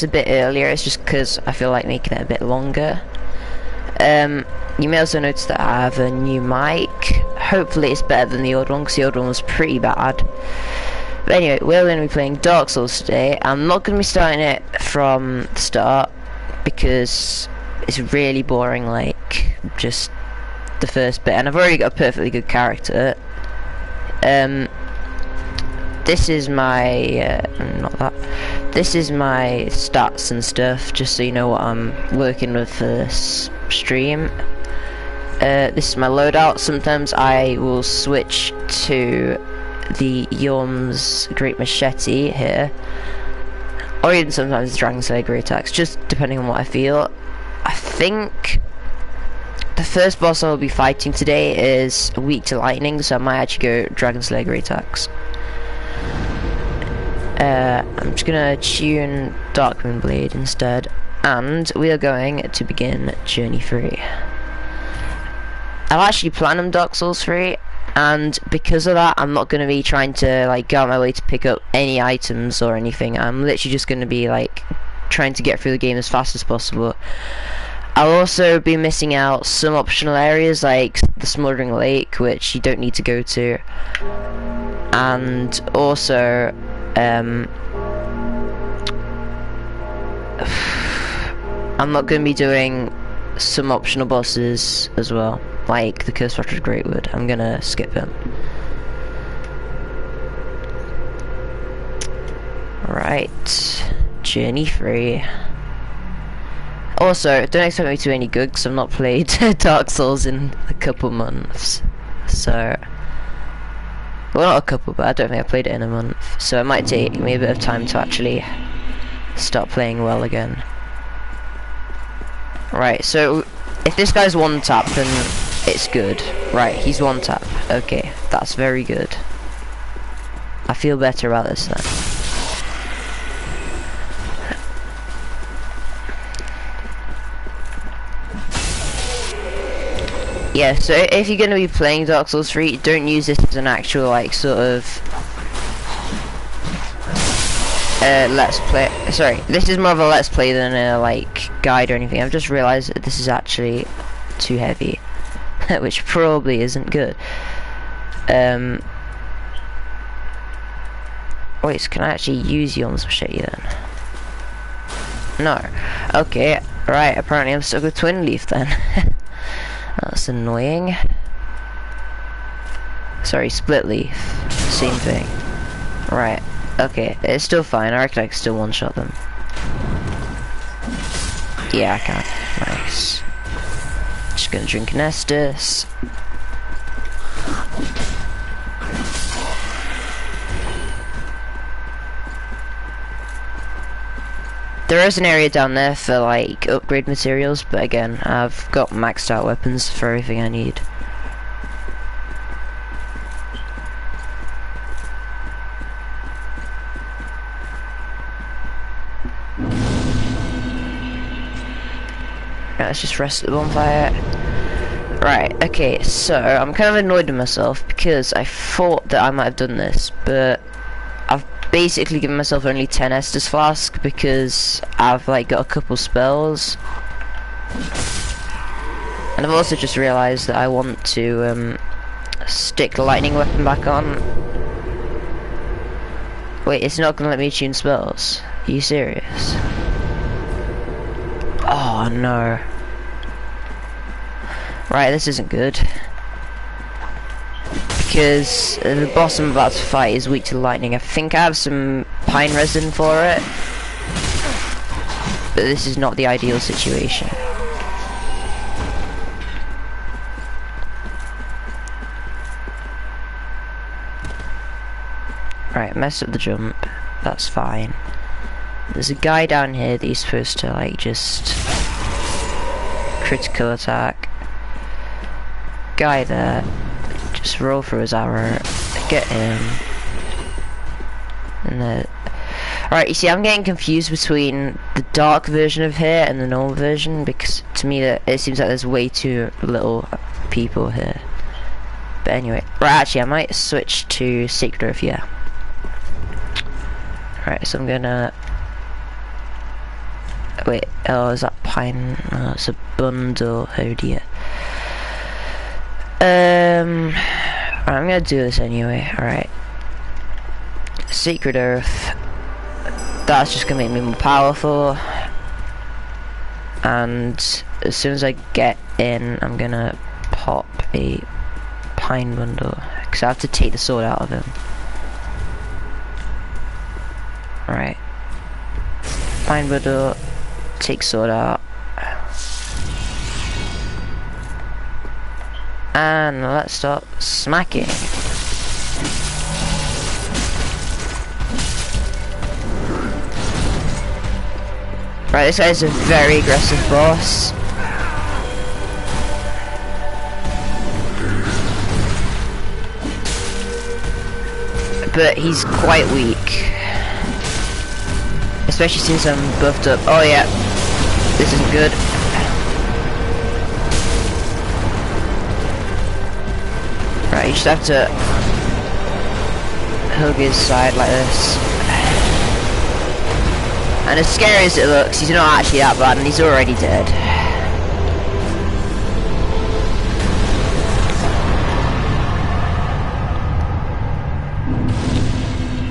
a bit earlier, it's just because I feel like making it a bit longer. You may also notice that I have a new mic. Hopefully it's better than the old one, because the old one was pretty bad. But anyway, we're going to be playing Dark Souls today. I'm not going to be starting it from the start, because it's really boring, like, just the first bit. And I've already got a perfectly good character. This is my, this is my stats and stuff, just so you know what I'm working with for this stream. This is my loadout. Sometimes I will switch to the Yorm's Great Machete here, or even sometimes the Dragon Slayer Great Axe, just depending on what I feel. I think the first boss I will be fighting today is weak to lightning, so I might actually go Dragon Slayer Great Axe. I'm just gonna tune Dark Moon Blade instead, and we are going to begin Journey 3. I've actually planned Dark Souls 3, and because of that, I'm not gonna be trying to like go out my way to pick up any items or anything. I'm literally just gonna be like trying to get through the game as fast as possible. I'll also be missing out some optional areas like the Smoldering Lake, which you don't need to go to, and also I'm not going to be doing some optional bosses as well, like the Cursed Rotted Greatwood. I'm going to skip them. Right, Journey 3. Also, don't expect me to be any good, because I've not played Dark Souls in a couple months. So, well, not a couple, but I don't think I played it in a month. So it might take me a bit of time to actually start playing well again. Right, so if this guy's one tap, then it's good. Right, he's one tap. Okay, that's very good. I feel better about this then. Yeah, so if you're going to be playing Dark Souls 3, don't use this as an actual, like, sort of let's play. Sorry, this is more of a let's play than a, like, guide or anything. I've just realised that this is actually too heavy, which probably isn't good. Wait, so can I actually use Yorm's Machete then? No. Okay, right, apparently I'm stuck with Twin Leaf then. That's annoying. Sorry, Split Leaf. Same thing. Right. Okay, it's still fine. I reckon I can still one-shot them. Yeah, I can. Nice. Just gonna drink an Estus. There is an area down there for like upgrade materials, but again, I've got maxed out weapons for everything I need. Right, let's just rest at the bonfire. Right, okay, so I'm kind of annoyed with myself because I thought that I might have done this, but I've basically given myself only 10 Estus Flask because I've like got a couple spells, and I've also just realised that I want to stick the lightning weapon back on. Wait, it's not gonna let me tune spells? Are you serious? Oh no. Right, this isn't good. Because the boss I'm about to fight is weak to lightning. I think I have some pine resin for it, but this is not the ideal situation. Right, messed up the jump. That's fine. There's a guy down here that you're supposed to like just critical attack. Guy there. Just roll through his arrow, get him, and then... Alright, you see, I'm getting confused between the dark version of here and the normal version, because to me it seems like there's way too little people here. But anyway, right, actually I might switch to Sacred Earth, yeah. Right, so I'm gonna Wait, oh, is that pine? Oh, it's a bundle. Oh dear. I'm gonna do this anyway. Alright. Secret Earth. That's just gonna make me more powerful. And as soon as I get in, I'm gonna pop a pine bundle. Because I have to take the sword out of him. Alright. Pine bundle. Take sword out. And let's start smacking. Right, this guy's a very aggressive boss. But he's quite weak. Especially since I'm buffed up. Oh yeah, this isn't good. Right, you just have to hug his side like this. And as scary as it looks, he's not actually that bad and he's already dead.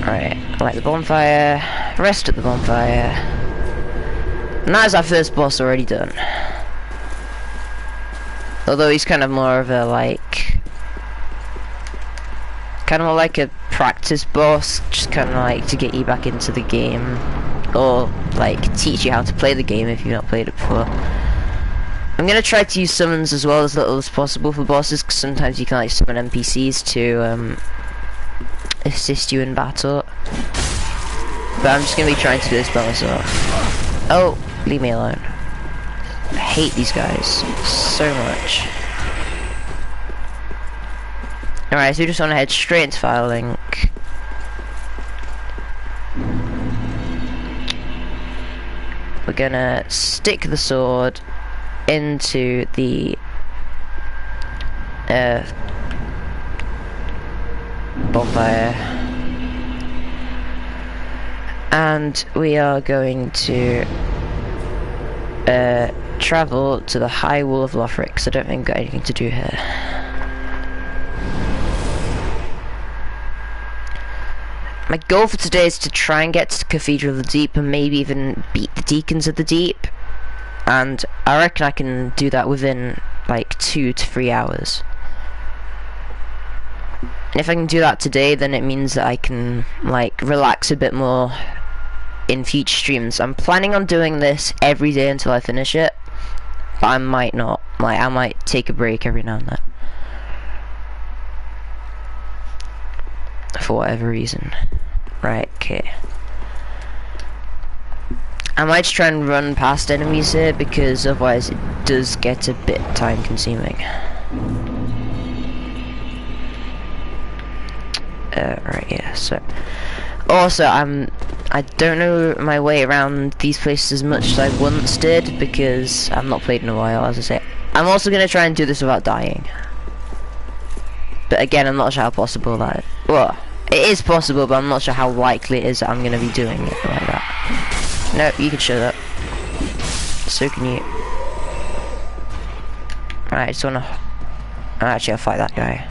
Alright, light the bonfire, rest at the bonfire. And that is our first boss already done. Although he's kind of more of a kind of like a practice boss, just kind of like to get you back into the game. Or like teach you how to play the game if you've not played it before. I'm gonna try to use summons as well as little as possible for bosses, because sometimes you can like summon NPCs to assist you in battle. But I'm just gonna be trying to do this by myself. Oh, leave me alone. I hate these guys so much. Alright, so we just want to head straight into Fire Link. We're gonna stick the sword into the bonfire, and we are going to travel to the High Wall of Lothric, because I don't think I've got anything to do here. My goal for today is to try and get to the Cathedral of the Deep and maybe even beat the Deacons of the Deep. And I reckon I can do that within like 2 to 3 hours. And if I can do that today, then it means that I can like relax a bit more in future streams. I'm planning on doing this every day until I finish it. But I might not. Like, I might take a break every now and then. For whatever reason. Right, okay. I might just try and run past enemies here, because otherwise it does get a bit time consuming. Right, yeah, so also I don't know my way around these places as much as I once did, because I've not played in a while, as I say. I'm also gonna try and do this without dying. But again, I'm not sure how possible that is. Well, it is possible, but I'm not sure how likely it is that I'm going to be doing it like that. Nope, you can show that. So can you. Alright, I just want to... Actually, I'll fight that guy.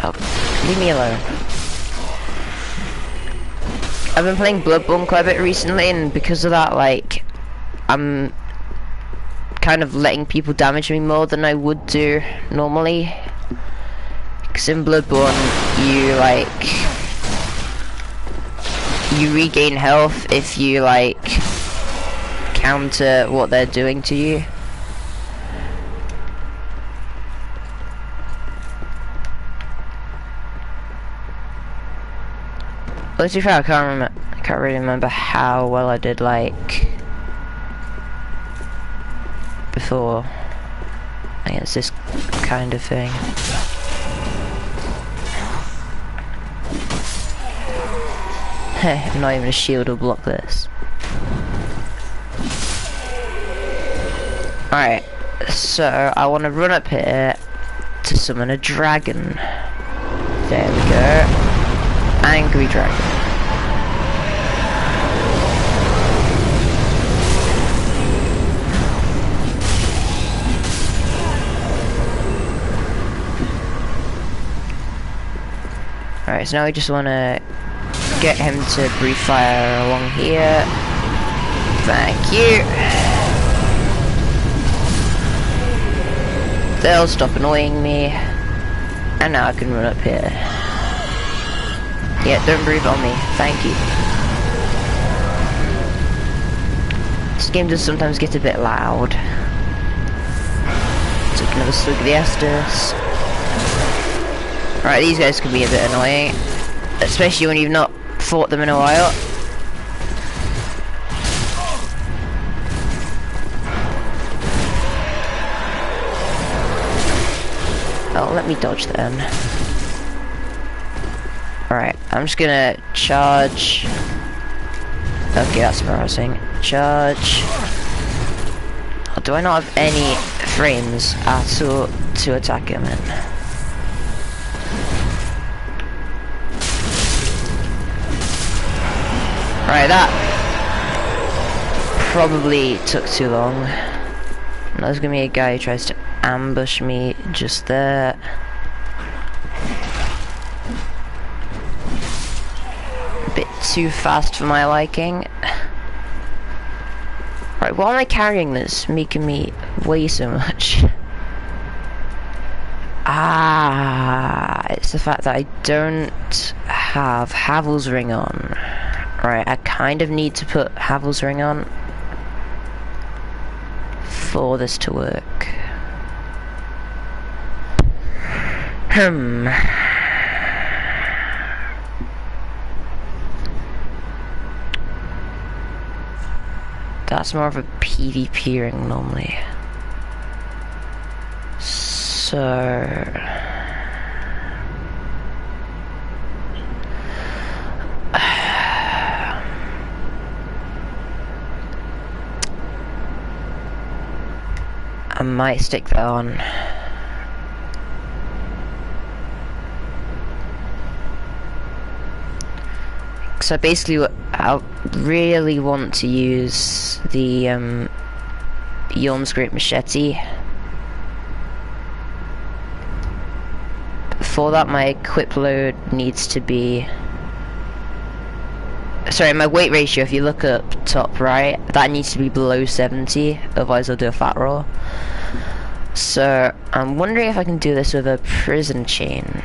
Oh, leave me alone. I've been playing Bloodborne quite a bit recently, and because of that, like, I'm kind of letting people damage me more than I would do normally. Because in Bloodborne, you regain health if you like counter what they're doing to you. But to be fair, I can't really remember how well I did like before against this kind of thing. Not even a shield will block this. Alright, so I want to run up here to summon a dragon. There we go. Angry dragon. Right, so now we just want to get him to breathe fire along here. Thank you. They'll stop annoying me. And now I can run up here. Yeah, don't breathe on me. Thank you. This game does sometimes get a bit loud. Take another slug of the Estus. Right, these guys can be a bit annoying. Especially when you've not fought them in a while. Oh, let me dodge then. Alright, I'm just gonna charge. Okay, that's embarrassing. Charge. Oh, do I not have any frames at all to attack him in? Right, that probably took too long. There's gonna be a guy who tries to ambush me just there. A bit too fast for my liking. Right, why am I carrying this? Making me weigh so much. Ah, it's the fact that I don't have Havel's ring on. Right, I kind of need to put Havel's ring on for this to work. That's more of a PvP ring normally. So I might stick that on. So basically, I really want to use the Yulm's Great Machete. For that, my equip load needs to be. Sorry, my weight ratio, if you look up top right, that needs to be below 70, otherwise I'll do a fat roll. So, I'm wondering if I can do this with a prison chain.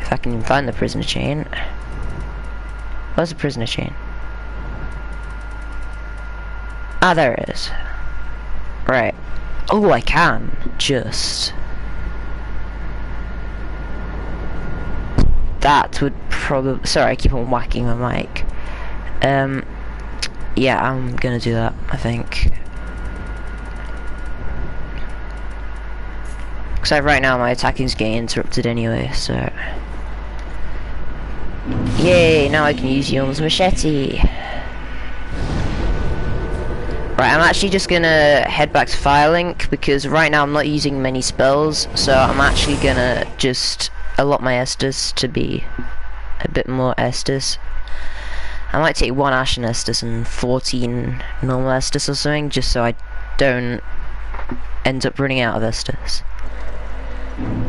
If I can even find the prisoner chain. Where's the prisoner chain? Ah, there it is. Right. Oh, I can. Just. That would probably. Sorry, I keep on whacking my mic. Yeah, I'm gonna do that, I think. Because right now my attacking's getting interrupted anyway, so. Yay, now I can use Yulm's Machete. Right, I'm actually just gonna head back to Firelink because right now I'm not using many spells, so I'm actually gonna just allot my Estus to be a bit more Estus. I might take 1 Ashen Estus and 14 normal Estus or something, just so I don't end up running out of Estus.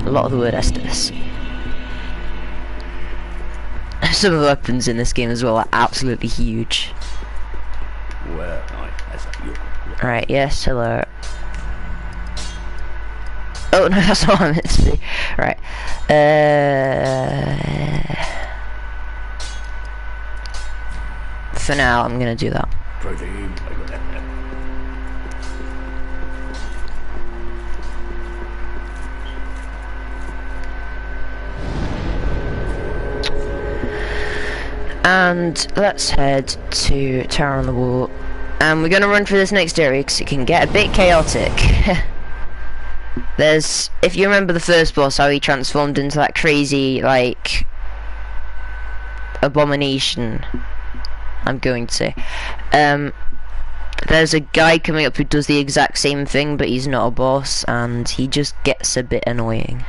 A lot of the word Estus. Some of the weapons in this game as well are absolutely huge. Right, yes, hello. Oh no, that's not what I meant to do. Right. For now, I'm gonna do that. And let's head to Tower on the Wall. And we're gonna run through this next area because it can get a bit chaotic. There's, if you remember the first boss, how he transformed into that crazy, like, abomination, I'm going to say. There's a guy coming up who does the exact same thing, but he's not a boss, and he just gets a bit annoying.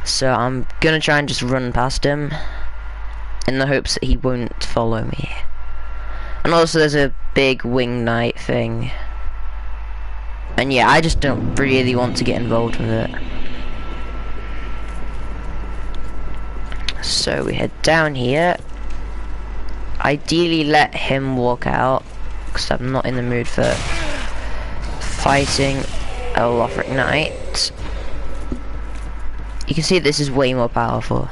So I'm gonna try and just run past him, in the hopes that he won't follow me. And also there's a big wing knight thing. And yeah, I just don't really want to get involved with it. So we head down here. Ideally let him walk out, because I'm not in the mood for fighting a Lothric Knight. You can see this is way more powerful.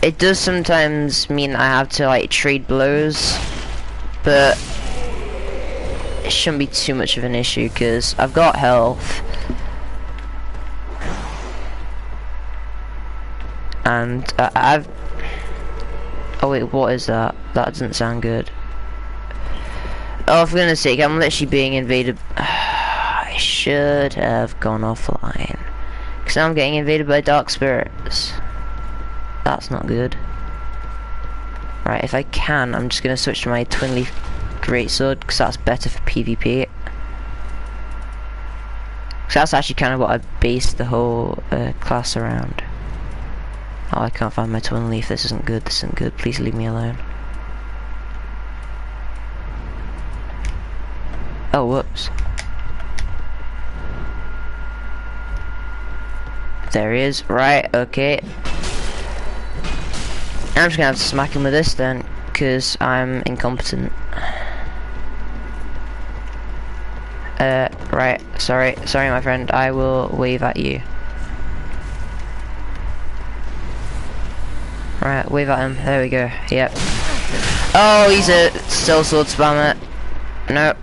It does sometimes mean I have to like trade blows, but it shouldn't be too much of an issue because I've got health. And I've... Oh wait, what is that? That doesn't sound good. Oh, for goodness sake, I'm literally being invaded. I should have gone offline. Because now I'm getting invaded by dark spirits. That's not good. Right, if I can, I'm just going to switch to my twin leaf greatsword, because that's better for PvP. Because that's actually kind of what I based the whole class around. Oh, I can't find my twin leaf. This isn't good. This isn't good. Please leave me alone. Oh, whoops. There he is. Right, okay. I'm just gonna have to smack him with this then, because I'm incompetent. Right. Sorry, my friend. I will wave at you. Right, wave at him. There we go. Yep. Oh, he's a still sword spammer. No.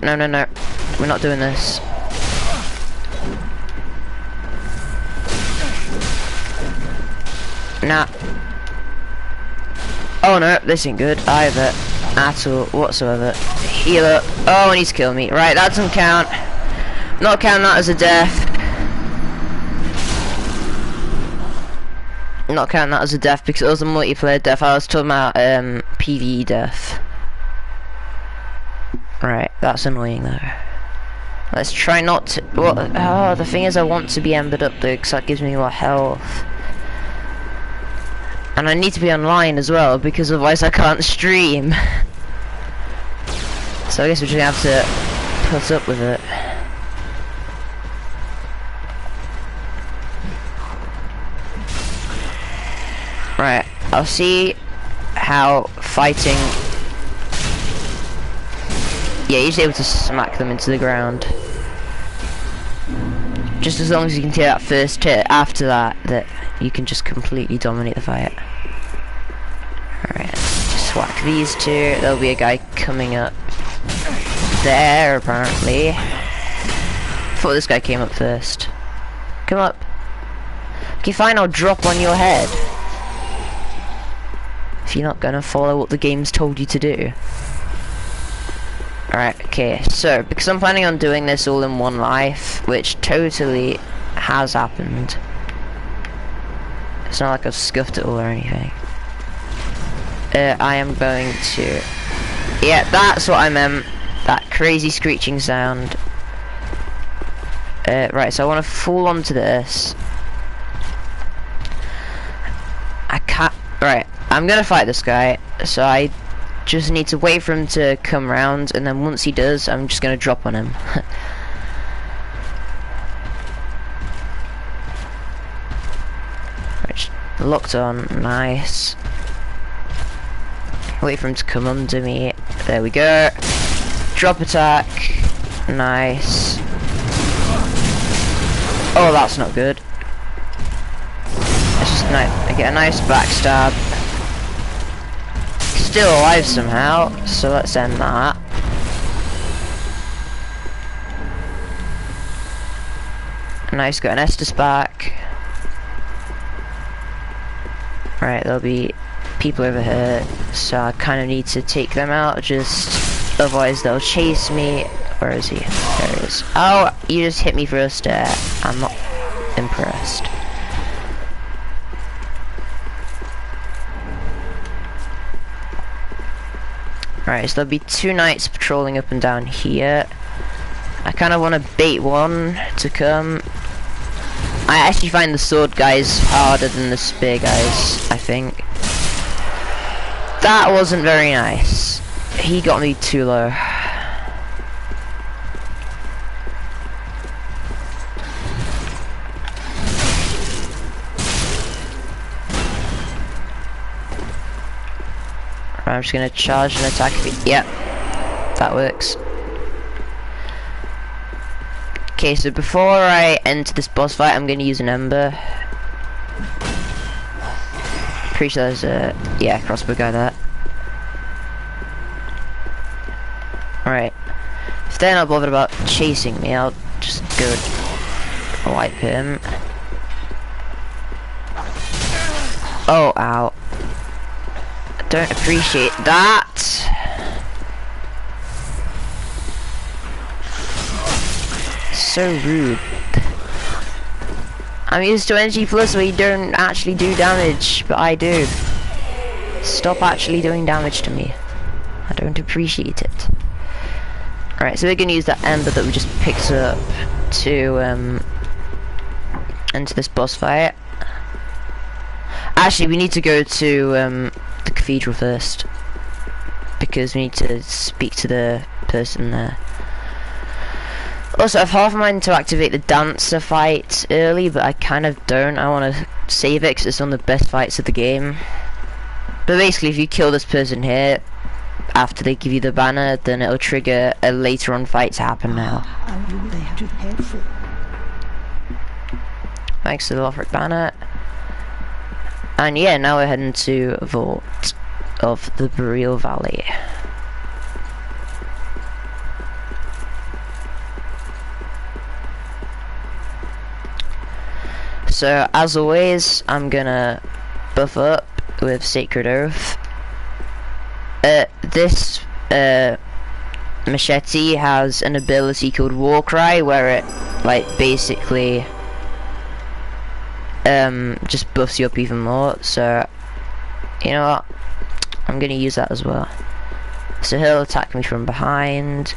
We're not doing this. Nah. Oh no, this ain't good either. At all, whatsoever. Healer. Oh, and he's killed me. Right, that doesn't count. Not count that as a death. Not count that as a death because it was a multiplayer death. I was talking about PvE death. Right, that's annoying though. Let's try not to. Well, oh, the thing is, I want to be embered up though because that gives me more health. And I need to be online as well because otherwise I can't stream. So I guess we're just gonna have to put up with it. Right, I'll see how fighting... Yeah, you're just able to smack them into the ground. Just as long as you can take that first hit, after that you can just completely dominate the fight. Alright, just whack these two. There'll be a guy coming up there, apparently. I thought this guy came up first. Come up. Okay, fine, I'll drop on your head. If you're not gonna follow what the game's told you to do. Alright, okay, so, because I'm planning on doing this all in one life, which totally has happened. It's not like I've scuffed it all or anything. I am going to... Yeah, that's what I meant. That crazy screeching sound. Right, so I want to fall onto this. I can't... Right, I'm gonna fight this guy, so I just need to wait for him to come round, and then once he does, I'm just gonna drop on him. Right, locked on, nice. Wait for him to come under me. There we go. Drop attack, nice. Oh, that's not good. It's just nice. I get a nice backstab. Still alive somehow, so let's end that. Nice, got an Estus back. Right, there'll be people over here, so I kind of need to take them out, just otherwise they'll chase me. Where is he? There he is. Oh, you just hit me for a stare. I'm not impressed. Right, so there'll be two knights patrolling up and down here. I kind of want to bait one to come. I actually find the sword guys harder than the spear guys, I think. That wasn't very nice. He got me too low. I'm just gonna charge and attack. Yep, that works. Okay, so before I enter this boss fight, I'm gonna use an ember. Pretty sure there's a crossbow guy there. Alright. If they're not bothered about chasing me, I'll just go wipe him. Oh, ow. I don't appreciate that. So rude. I'm used to NG Plus where you don't actually do damage, but I do. Stop actually doing damage to me. I don't appreciate it. Alright, so we're gonna use that ember that we just picked up to enter this boss fight. Actually, we need to go to the cathedral first, because we need to speak to the person there. Also, I've half a mind to activate the dancer fight early, but I kind of don't. I want to save it because it's one of the best fights of the game. But basically, if you kill this person here, after they give you the banner, then it'll trigger a later on fight to happen now. Thanks to the Lothric banner. And yeah, now we're heading to Vault of the Burial Valley. So, as always, I'm gonna buff up with Sacred Oath. This machete has an ability called War Cry, where it, like, basically just buffs you up even more. So, you know what? I'm gonna use that as well. So he'll attack me from behind.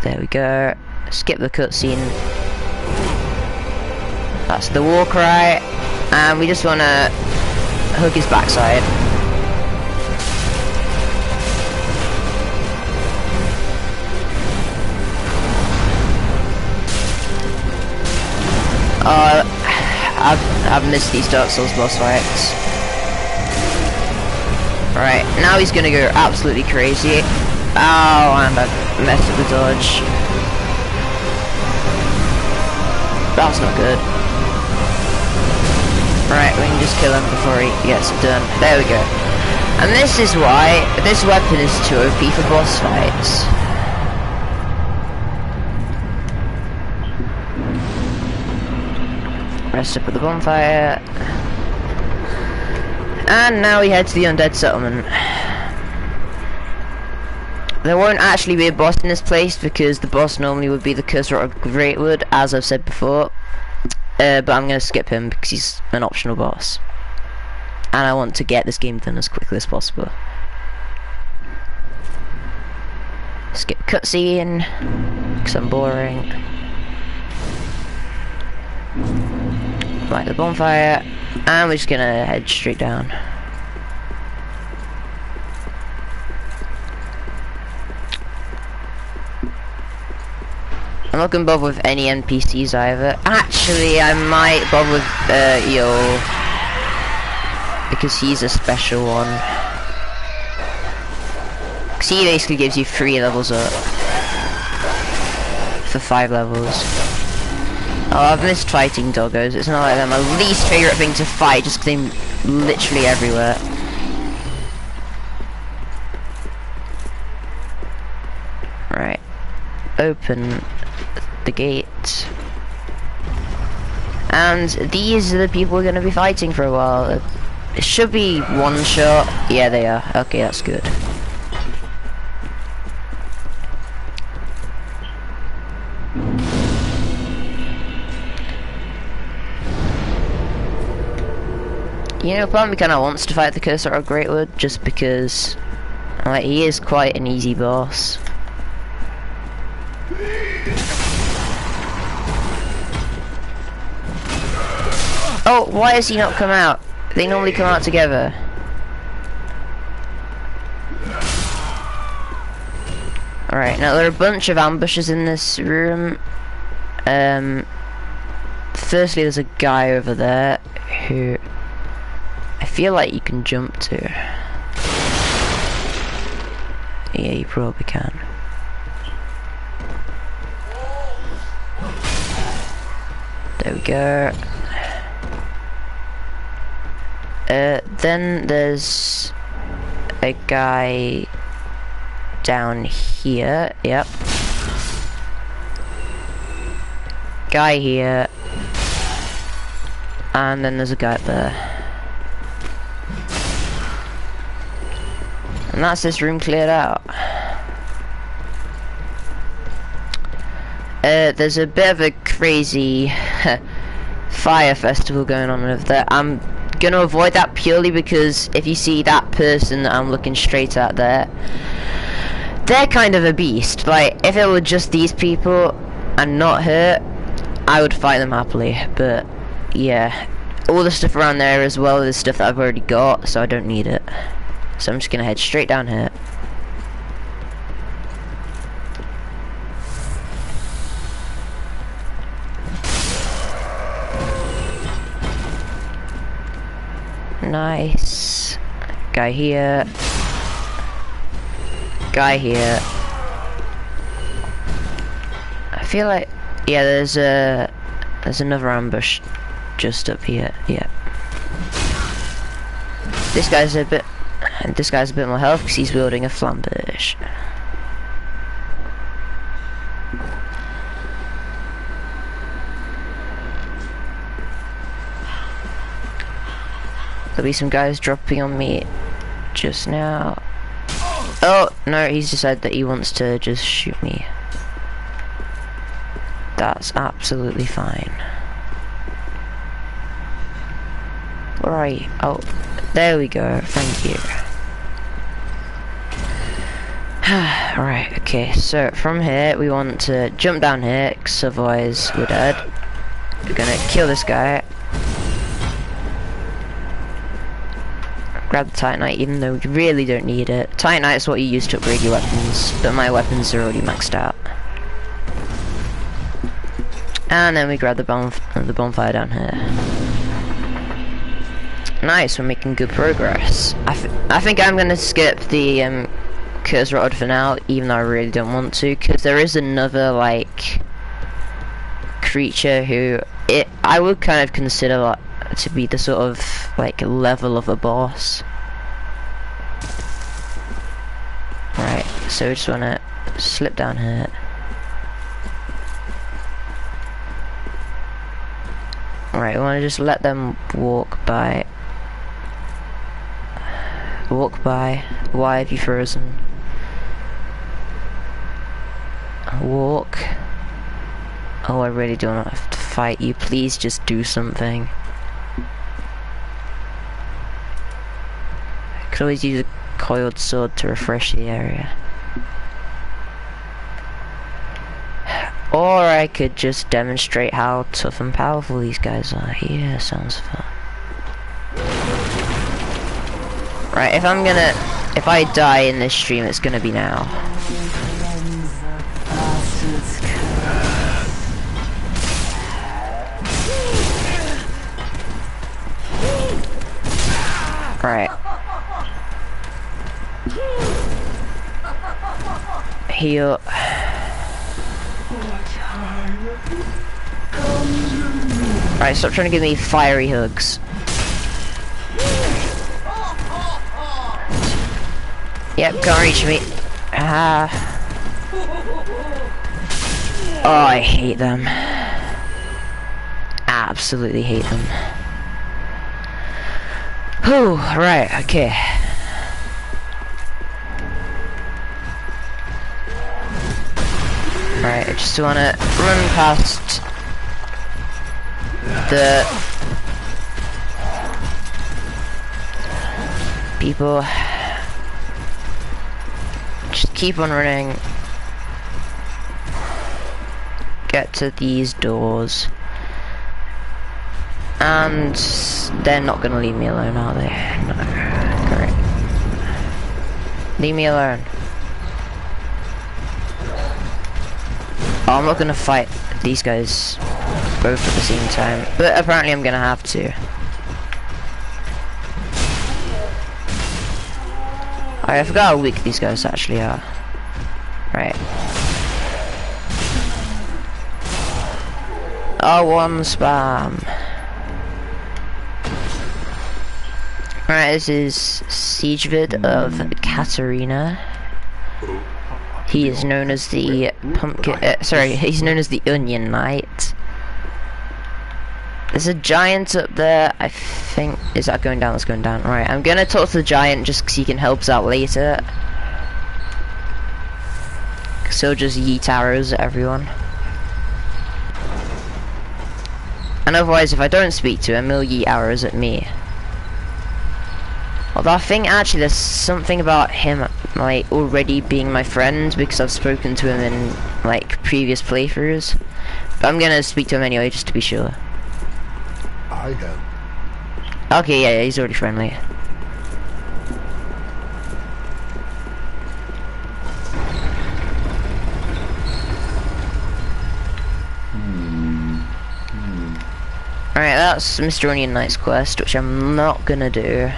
There we go. Skip the cutscene. That's the War Cry, and we just want to hug his backside. I've missed these Dark Souls boss fights. Right, now he's gonna go absolutely crazy. Oh, and I messed up the dodge. That's not good. Right, we can just kill him before he gets done. There we go. And this is why this weapon is too OP for boss fights. Rest up at the bonfire. And now we head to the Undead Settlement. There won't actually be a boss in this place because the boss normally would be the Cursor of Greatwood, as I've said before. But I'm going to skip him because he's an optional boss. And I want to get this game done as quickly as possible. Skip cutscene because I'm boring. Light the bonfire, and we're just going to head straight down. I'm not gonna bother with any NPCs either. Actually, I might bother with Eol, because he's a special one. Because he basically gives you 3 levels up for 5 levels. Oh, I've missed fighting doggos. It's not like they're my least favourite thing to fight, just because they're literally everywhere. Right. Open the gate. And these are the people we're going to be fighting for a while. It should be one shot. Yeah, they are. Okay, that's good. You know, part of me kind of wants to fight the Cursor of Greatwood, just because, like, he is quite an easy boss. Oh, why has he not come out? They normally come out together. Alright, now there are a bunch of ambushes in this room. Firstly, there's a guy over there who I feel like you can jump to. Yeah, you probably can. There we go. Then there's a guy down here. Yep. Guy here. And then there's a guy up there. And that's this room cleared out. There's a bit of a crazy fire festival going on over there. I'm gonna avoid that purely because if you see that person that I'm looking straight at there, they're kind of a beast. Like, if it were just these people and not her, I would fight them happily. But yeah, all the stuff around there as well is stuff that I've already got, so I don't need it. So I'm just gonna head straight down here. Nice. Guy here. Guy here. I feel like, yeah, there's another ambush just up here. Yeah. This guy's a bit more health because he's wielding a flamberge. There'll be some guys dropping on me just now. Oh, no, he's decided that he wants to just shoot me. That's absolutely fine. Right, oh, there we go, thank you. Right, okay, so from here we want to jump down here, because otherwise we're dead. We're gonna kill this guy. Grab the Titanite, even though we really don't need it. Titanite is what you use to upgrade your weapons, but my weapons are already maxed out. And then we grab the bonfire down here. Nice, we're making good progress. I think I'm gonna skip the curse rod for now, even though I really don't want to, because there is another like creature who I would kind of consider like to be the sort of like level of a boss. Right, so we just wanna slip down here. Right, we wanna just let them walk by. Walk by. Why have you frozen? Walk. Oh, I really don't have to fight you. Please just do something. I could always use a coiled sword to refresh the area. Or I could just demonstrate how tough and powerful these guys are. Yeah, sounds fun. Right, if I die in this stream, it's gonna be now. Right. Heal. Right, stop trying to give me fiery hugs. Yep, can't reach me. Oh, I hate them. Absolutely hate them. Whew, right, okay. Right, I just wanna run past the people. Just keep on running. Get to these doors. And they're not gonna leave me alone, are they? No. Great. Leave me alone. Oh, I'm not gonna fight these guys both at the same time, but apparently I'm gonna have to. I forgot how weak these guys actually are. Right. R1 spam. Alright, this is Siege vid of Katarina. He is known as the he's known as the Onion Knight. There's a giant up there, I think. Is that going down? That's going down. Right, I'm gonna talk to the giant just because he can help us out later. So just yeet arrows at everyone. And otherwise, if I don't speak to him, he'll yeet arrows at me. Although I think actually there's something about him like already being my friend because I've spoken to him in like previous playthroughs. But I'm gonna speak to him anyway just to be sure. I have. Okay, yeah, he's already friendly. Alright, that's Mr. Onion Knight's quest, which I'm not gonna do.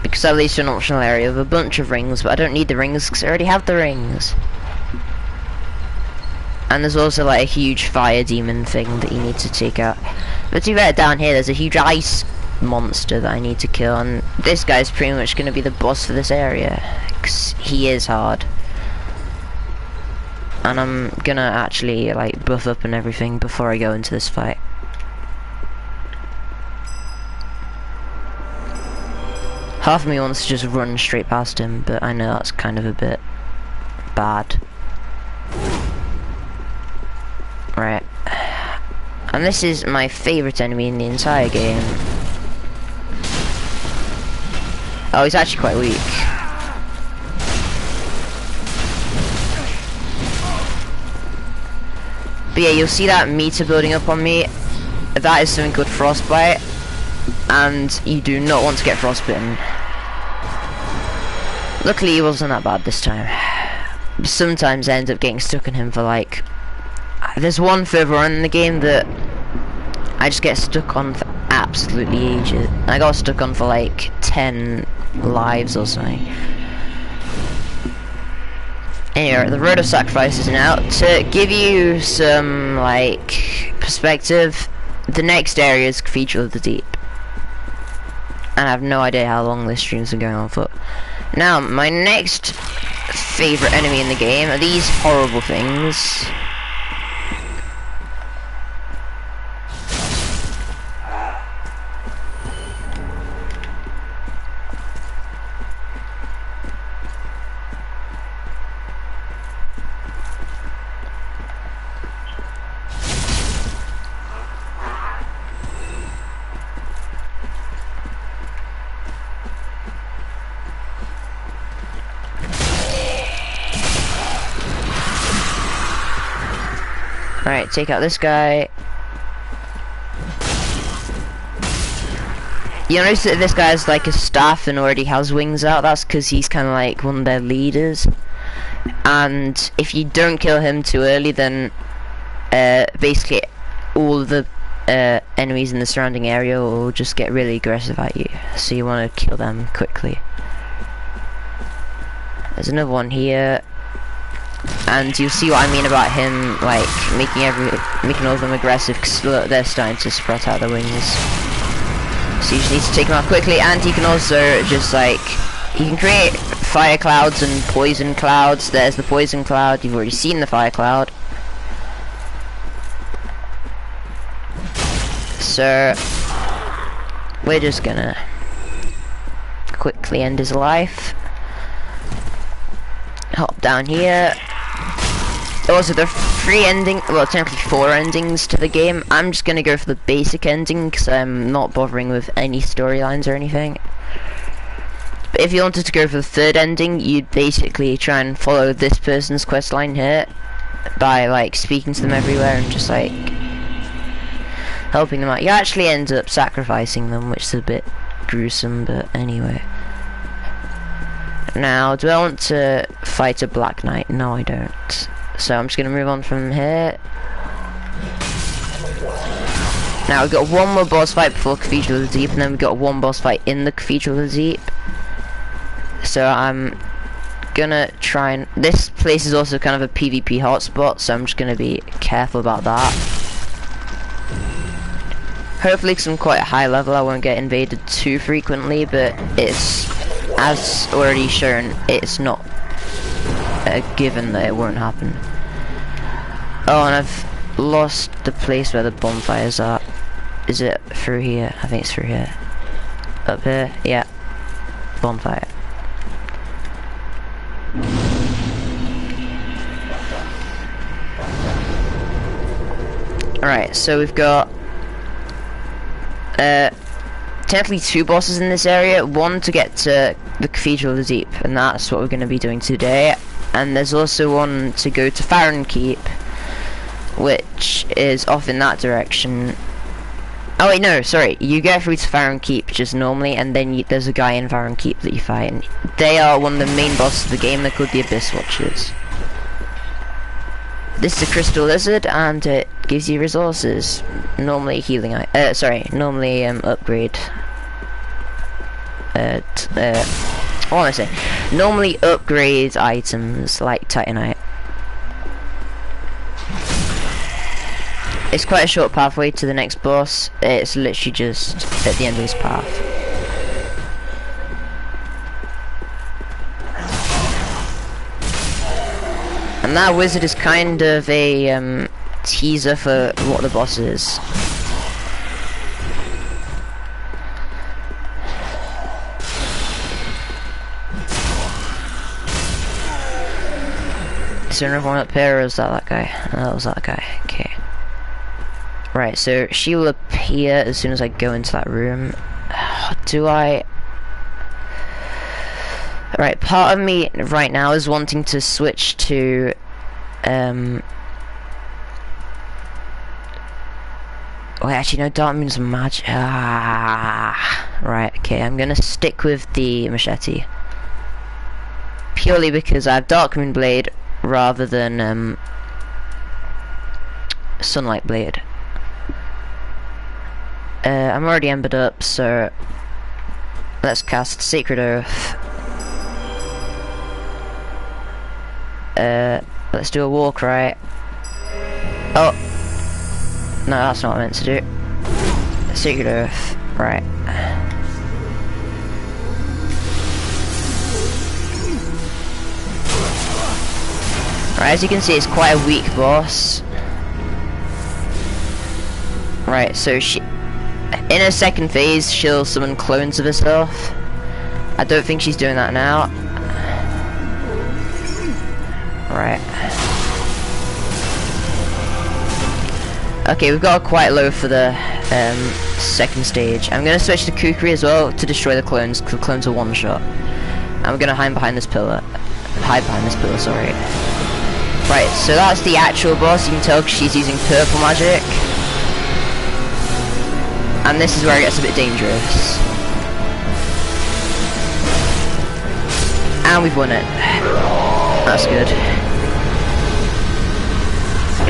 Because that leads to an optional area with a bunch of rings, but I don't need the rings because I already have the rings. And there's also like a huge fire demon thing that you need to take out. But to get down here, there's a huge ice monster that I need to kill, and this guy's pretty much gonna be the boss for this area. Because he is hard. And I'm gonna actually like buff up and everything before I go into this fight. Half of me wants to just run straight past him, but I know that's kind of a bit bad. Right. And this is my favourite enemy in the entire game. Oh, he's actually quite weak. But yeah, you'll see that meter building up on me. That is something called frostbite. And you do not want to get frostbitten. Luckily he wasn't that bad this time. Sometimes I end up getting stuck on him for like... There's one further on in the game that I just get stuck on for absolutely ages. I got stuck on for like 10 lives or something. Anyway, the Road of Sacrifice is now. To give you some like perspective, the next area is Cathedral of the Deep. And I have no idea how long this stream's been going on for. Now, my next favourite enemy in the game are these horrible things. Alright, take out this guy. You notice that this guy has like a staff and already has wings out. That's because he's kind of like one of their leaders. And if you don't kill him too early, then basically all of the enemies in the surrounding area will just get really aggressive at you. So you want to kill them quickly. There's another one here. And you'll see what I mean about him, like, making all of them aggressive, because look, they're starting to spread out their wings. So you just need to take them out quickly, and he can also just, like, he can create fire clouds and poison clouds. There's the poison cloud, you've already seen the fire cloud. So, we're just gonna quickly end his life. Hop down here. Also, there are 3 endings, well, technically 4 endings to the game. I'm just gonna go for the basic ending because I'm not bothering with any storylines or anything. But if you wanted to go for the 3rd ending, you'd basically try and follow this person's questline here by like speaking to them everywhere and just like helping them out. You actually end up sacrificing them, which is a bit gruesome, but anyway. Now, do I want to fight a Black Knight? No, I don't. So I'm just going to move on from here. Now we've got one more boss fight before Cathedral of the Deep, and then we've got one boss fight in the Cathedral of the Deep. So I'm gonna try and... This place is also kind of a PvP hotspot, so I'm just gonna be careful about that. Hopefully, because I'm quite a high level, I won't get invaded too frequently, but it's, as already shown, it's not a given that it won't happen. Oh, and I've lost the place where the bonfires are. Is it through here? I think it's through here. Up here? Yeah. Bonfire. Alright, so we've got technically two bosses in this area. One to get to the Cathedral of the Deep, and that's what we're going to be doing today. And there's also one to go to Farron Keep, which is off in that direction. Oh wait, no, sorry. You go through to Farron Keep just normally, and then there's a guy in Farron Keep that you fight. And they are one of the main bosses of the game. They're called the Abyss Watchers. This is a crystal lizard, and it gives you resources. Normally healing, normally upgrade. What am I saying? Normally upgrade items like Titanite. It's quite a short pathway to the next boss. It's literally just at the end of this path. And that wizard is kind of a teaser for what the boss is. Is there another one up here, or is that guy? Oh, that was that guy. Okay. Right, so she will appear as soon as I go into that room. Do I... Right, part of me right now is wanting to switch to wait, actually no, Dark Moon's magic. Right, okay, I'm gonna stick with the machete. Purely because I have Dark Moon Blade rather than Sunlight Blade. I'm already embered up, so let's cast Sacred Oath. Let's do a war cry. Oh, no, that's not what I meant to do. Sacred Oath, right. Right, as you can see, it's quite a weak boss. Right, so she, in her second phase, she'll summon clones of herself. I don't think she's doing that now. Right. Okay, we've got quite low for the second stage. I'm gonna switch to Kukri as well to destroy the clones, because the clones are one shot. I'm gonna hide behind this pillar. Sorry. Right, so that's the actual boss. You can tell she's using purple magic. And this is where it gets a bit dangerous. And we've won it. That's good.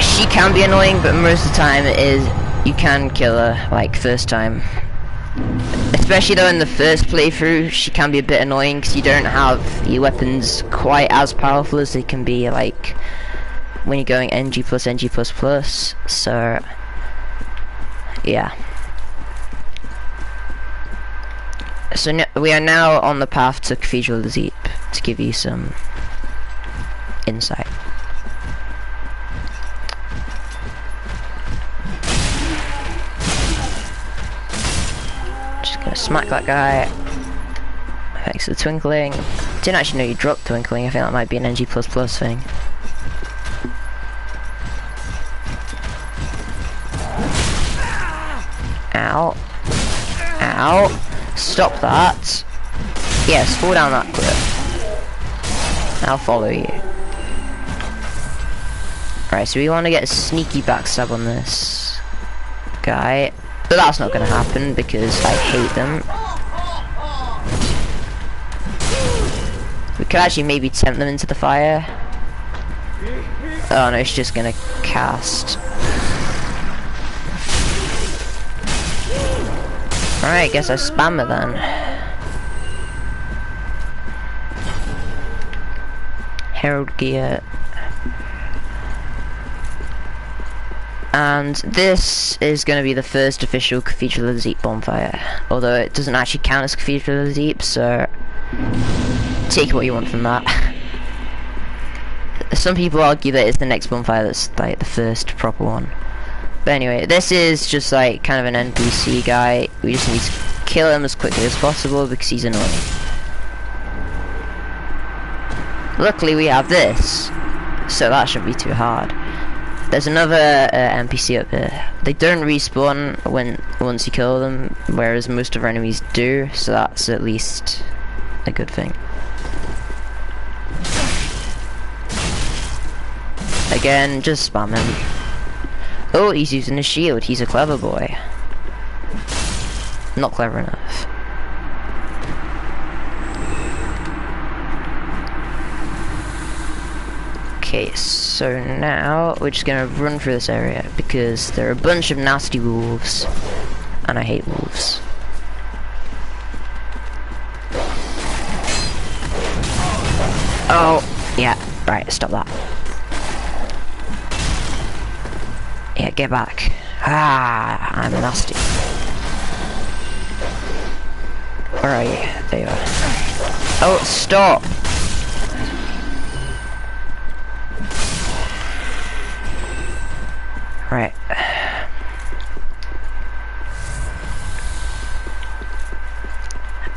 She can be annoying, but most of the time it is, you can kill her, like, first time. Especially though in the first playthrough, she can be a bit annoying because you don't have your weapons quite as powerful as they can be, like, when you're going NG+, NG++, so, yeah. So we are now on the path to Cathedral of the Deep, to give you some insight. Just gonna smack that guy. Thanks for the twinkling. Didn't actually know you dropped twinkling. I think that might be an NG++ thing. Ow. Ow. Stop that. Yes, fall down that cliff. I'll follow you. Alright, so we want to get a sneaky backstab on this guy. But that's not going to happen because I hate them. We could actually maybe tempt them into the fire. Oh no, she's just going to cast. Alright, guess I spam it then. Herald gear. And this is going to be the first official Cathedral of the Deep bonfire. Although it doesn't actually count as Cathedral of the Deep, so take what you want from that. Some people argue that it's the next bonfire that's like the first proper one. But anyway, this is just like kind of an NPC guy. We just need to kill him as quickly as possible because he's annoying. Luckily we have this, so that shouldn't be too hard. There's another NPC up here. They don't respawn once you kill them, whereas most of our enemies do, so that's at least a good thing. Again, just spam him. Oh, he's using a shield. He's a clever boy. Not clever enough. Okay, so now we're just gonna run through this area because there are a bunch of nasty wolves, and I hate wolves. Oh, yeah, right, stop that. Yeah, get back. Ah, I'm nasty. Where are you? There you are. Oh, stop! Right.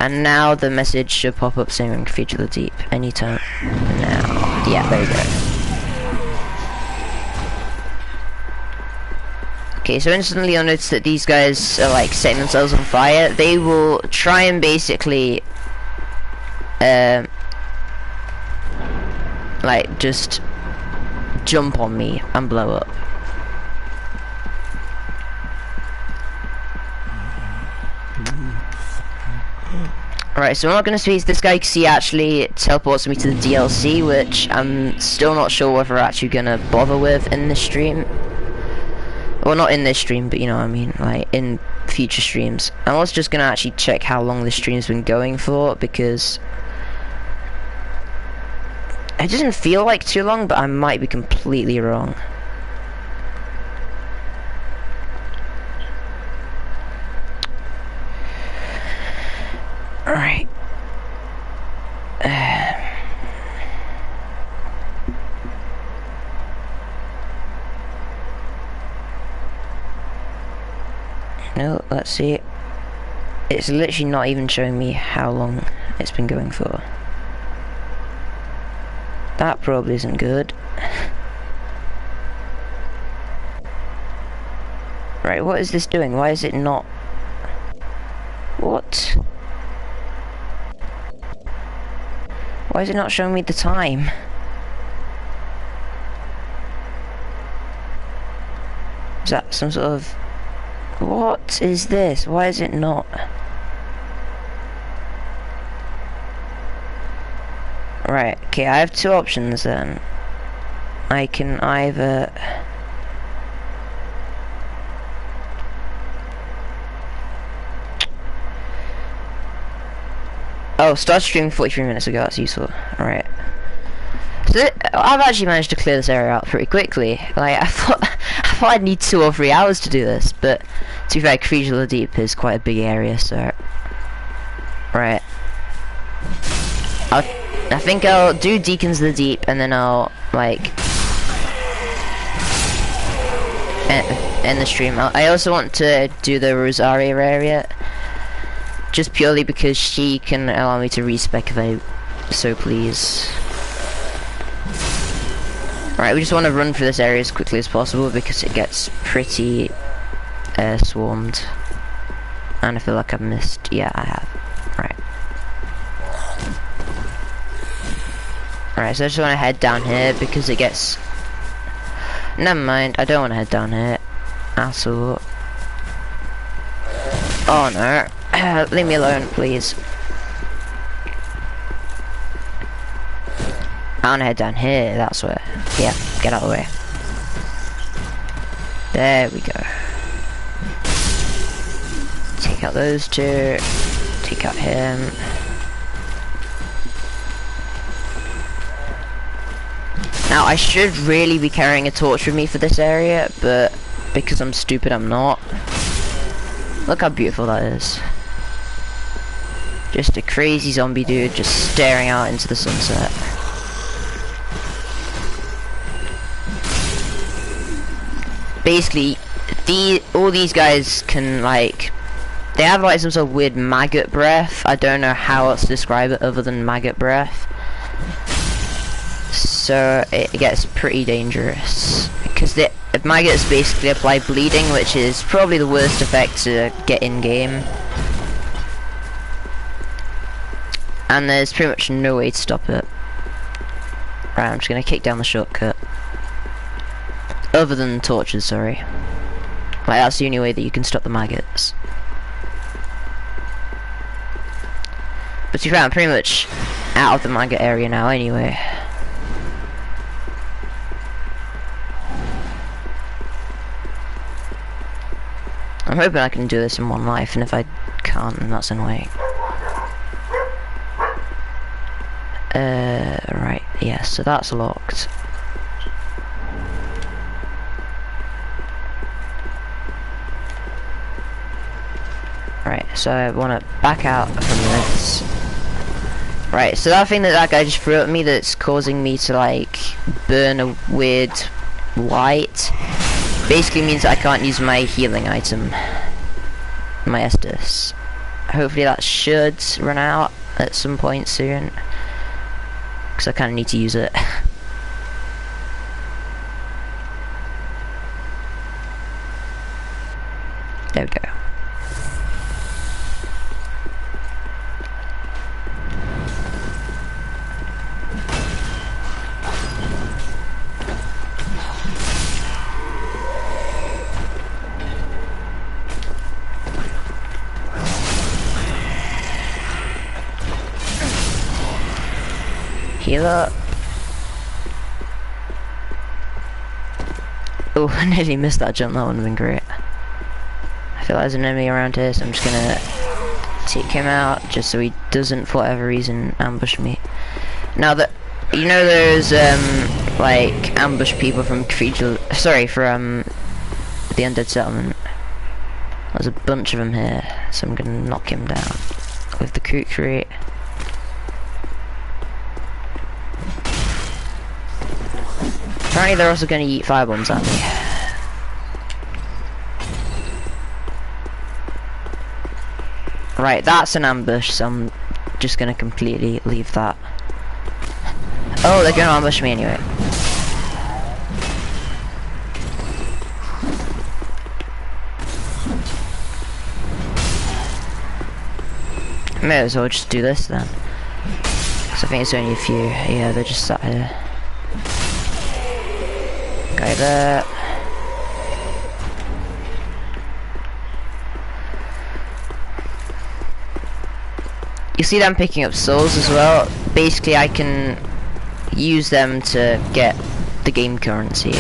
And now the message should pop up saying Cathedral of the Deep anytime now. Yeah, there we go. Okay, so instantly you'll notice that these guys are like setting themselves on fire. They will try and basically like just jump on me and blow up. Alright, so I'm not going to speak. This guy, he actually teleports me to the DLC, which I'm still not sure whether we're actually going to bother with in this stream. Well, not in this stream, but you know what I mean, like in future streams. I'm also just going to actually check how long the stream's been going for, because it doesn't feel like too long, but I might be completely wrong. Alright. No, let's see. It's literally not even showing me how long it's been going for. That probably isn't good. Right, what is this doing? Why is it not... What? Why is it not showing me the time? Is that some sort of... What is this? Why is it not? Right, okay, I have two options then. I can either... Oh, start streaming 43 minutes ago, that's useful. Alright. So I've actually managed to clear this area out pretty quickly. Like, I thought I'd need 2 or 3 hours to do this, but to be fair, Cathedral of the Deep is quite a big area, so... Right. I think I'll do Deacons of the Deep, and then I'll, like... end the stream. I also want to do the Rosaria area, just purely because she can allow me to respec if I so please. Right, we just want to run through this area as quickly as possible because it gets pretty swarmed. And I feel like I've missed. Yeah, I have. Right. Right, so I just want to head down here because it gets... Never mind, I don't want to head down here at all. Oh no. Leave me alone, please. I wanna head down here, that's where. Yeah, get out of the way. There we go. Take take out those two, take out him. Now I should really be carrying a torch with me for this area, but because I'm stupid I'm not. Look how beautiful that is. Just a crazy zombie dude just staring out into the sunset. Basically, all these guys can, like, they have like some sort of weird maggot breath. I don't know how else to describe it other than maggot breath. So it gets pretty dangerous because the maggots basically apply bleeding, which is probably the worst effect to get in game. And there's pretty much no way to stop it. Right, I'm just gonna kick down the shortcut. Other than torches, sorry. Like, that's the only way that you can stop the maggots. But to be fair, I'm pretty much out of the maggot area now anyway. I'm hoping I can do this in one life, and if I can't, then that's annoying. Right, yeah, so that's locked. Right, so I want to back out from this. Right, so that thing that guy just threw at me that's causing me to, like, burn a weird light basically means that I can't use my healing item, my Estus. Hopefully that should run out at some point soon, because I kind of need to use it. There we go. Heal up. Oh, I nearly missed that jump. That would have been great. I feel like there's an enemy around here, so I'm just gonna take him out just so he doesn't, for whatever reason, ambush me. Now that you know, there's like ambush people from Cathedral. Sorry, from the Undead Settlement. There's a bunch of them here, so I'm gonna knock him down with the kukri. Apparently they're also going to eat firebombs at me. Right, that's an ambush, so I'm just going to completely leave that. Oh, they're going to ambush me anyway. May as well just do this then. Because I think it's only a few. Yeah, they're just sat here. Guy there. You see them picking up souls as well. Basically I can use them to get the game currency.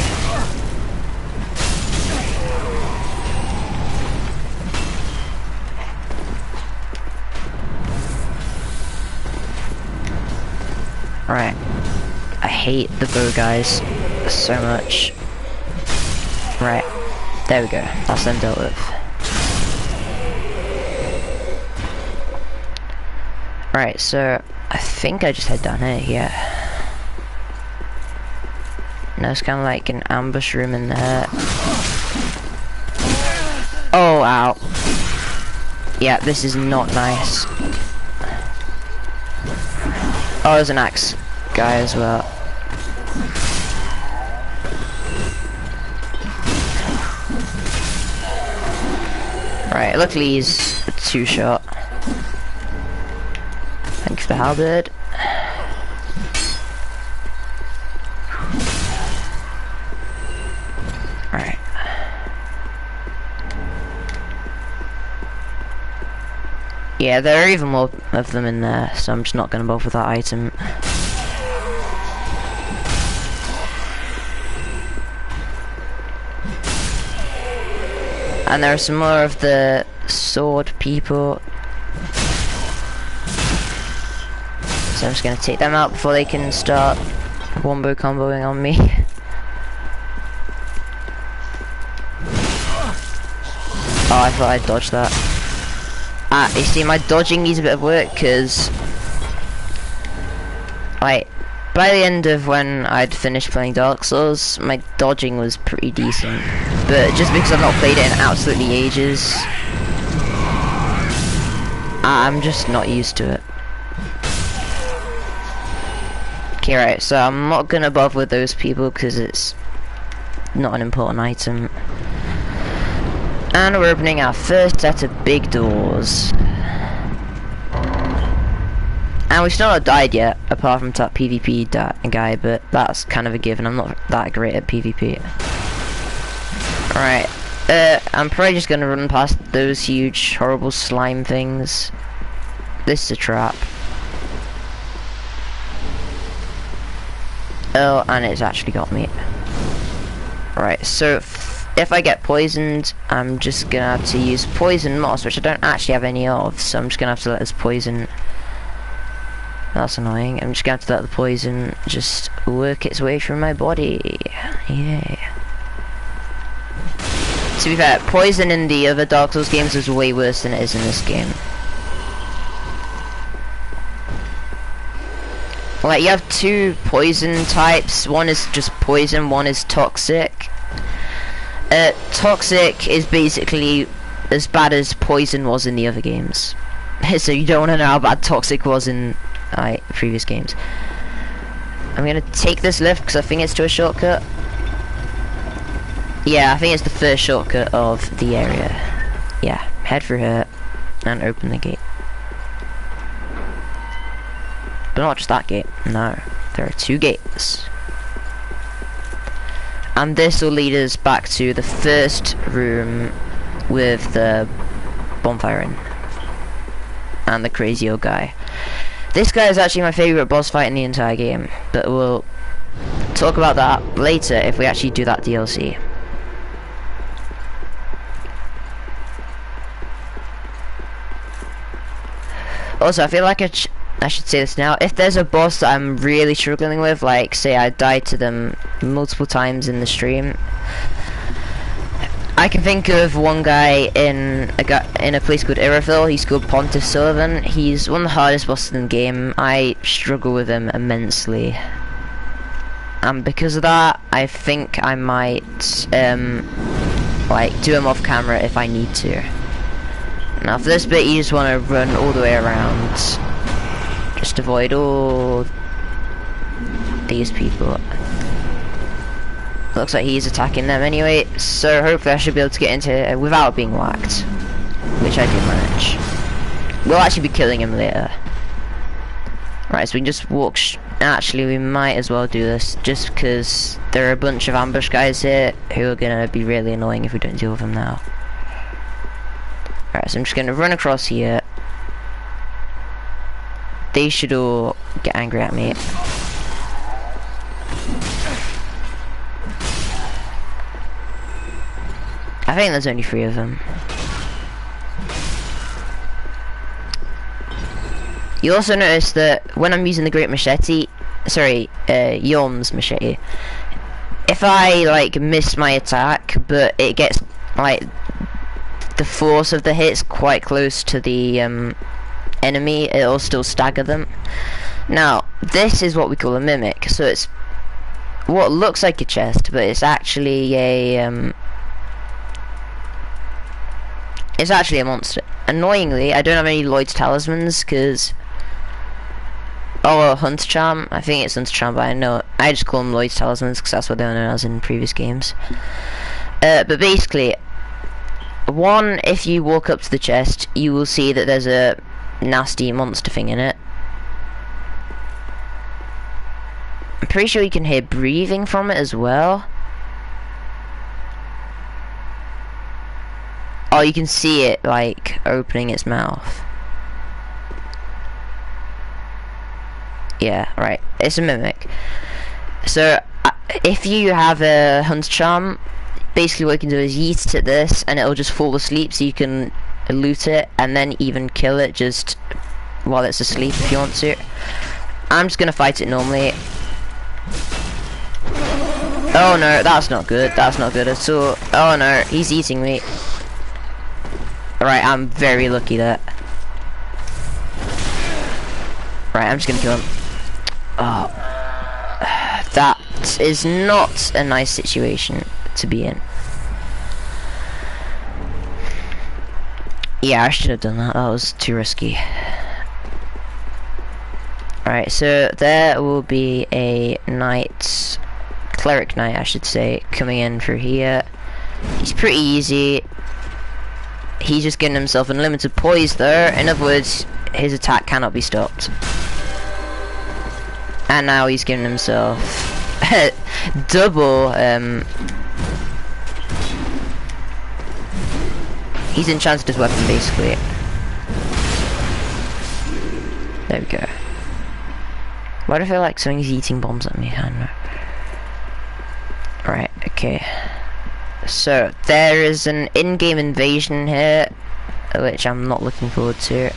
Right. I hate the bow guys so much. Right, there we go. That's them dealt with. Right, so I think I just head down here. Yeah. No, it's kind of like an ambush room in there. Oh, ow. Yeah, this is not nice. Oh, there's an axe guy as well. Right, luckily he's a two-shot. Thanks for the halberd. Right. Yeah, there are even more of them in there, so I'm just not going to bother with that item. And there are some more of the sword people. So I'm just gonna take them out before they can start wombo comboing on me. Oh, I thought I dodged that. You see, my dodging needs a bit of work, because like, by the end of when I'd finished playing Dark Souls, my dodging was pretty decent. But just because I've not played it in absolutely ages, I'm just not used to it. Okay, right, so I'm not gonna bother with those people because it's not an important item. And we're opening our first set of big doors. And we've still not died yet, apart from that PvP guy, but that's kind of a given. I'm not that great at PvP. Alright, I'm probably just gonna run past those huge, horrible slime things. This is a trap. Oh, and it's actually got me. Right, so if I get poisoned, I'm just gonna have to use poison moss, which I don't actually have any of, so I'm just gonna have to let this poison. That's annoying. I'm just gonna have to let the poison just work its way through my body. Yeah. To be fair, poison in the other Dark Souls games is way worse than it is in this game. Like, you have two poison types. One is just poison, one is toxic. Toxic is basically as bad as poison was in the other games. So you don't want to know how bad toxic was in previous games. I'm gonna take this lift because I think it's to a shortcut. Yeah, I think it's the first shortcut of the area. Yeah, head through here and open the gate. But not just that gate, no. There are two gates. And this will lead us back to the first room with the bonfire in. And the crazy old guy. This guy is actually my favourite boss fight in the entire game, but we'll talk about that later if we actually do that DLC. Also, I feel like I should say this now. If there's a boss that I'm really struggling with, like say I died to them multiple times in the stream, I can think of one guy in a place called Irophil. He's called Pontiff Sullivan. He's one of the hardest bosses in the game. I struggle with him immensely, and because of that, I think I might like do him off camera if I need to. Now for this bit, you just want to run all the way around. Just avoid all these people. Looks like he's attacking them anyway, so hopefully I should be able to get into it without being whacked, which I did manage. We'll actually be killing him later. Right, so we can just walk. Actually, we might as well do this, just because there are a bunch of ambush guys here who are gonna be really annoying if we don't deal with them now. Alright, so I'm just gonna run across here. They should all get angry at me. I think there's only 3 of them. You also notice that when I'm using the Great Machete, sorry, Yom's Machete, if I like miss my attack, but it gets like the force of the hits quite close to the enemy, it'll still stagger them. Now, this is what we call a mimic. So it's what looks like a chest, but it's actually a monster. Annoyingly, I don't have any Lloyd's talismans because Hunt's Charm. I think it's Hunt's Charm, but I just call them Lloyd's talismans because that's what they were known as in previous games. But basically, one, if you walk up to the chest, you will see that there's a nasty monster thing in it. I'm pretty sure you can hear breathing from it as well. Oh, you can see it like opening its mouth. Yeah, right. It's a mimic. So if you have a Hunt's Charm, basically what you can do is yeet it at this, and it'll just fall asleep, so you can loot it, and then even kill it just while it's asleep if you want to. I'm just gonna fight it normally. Oh no, that's not good. That's not good at all. Oh no, he's eating me. Right, I'm very lucky there. Right, I'm just gonna kill him. Oh, that is not a nice situation to be in. Yeah, I should have done that. That was too risky. Alright, so there will be a knight, cleric knight I should say, coming in through here. He's pretty easy. He's just getting himself unlimited poise though. In other words, his attack cannot be stopped. And now he's giving himself double, he's enchanted his weapon basically. There we go. Why do I feel like something's eating bombs at me? I don't know. Right, okay. So, there is an in-game invasion here, which I'm not looking forward to.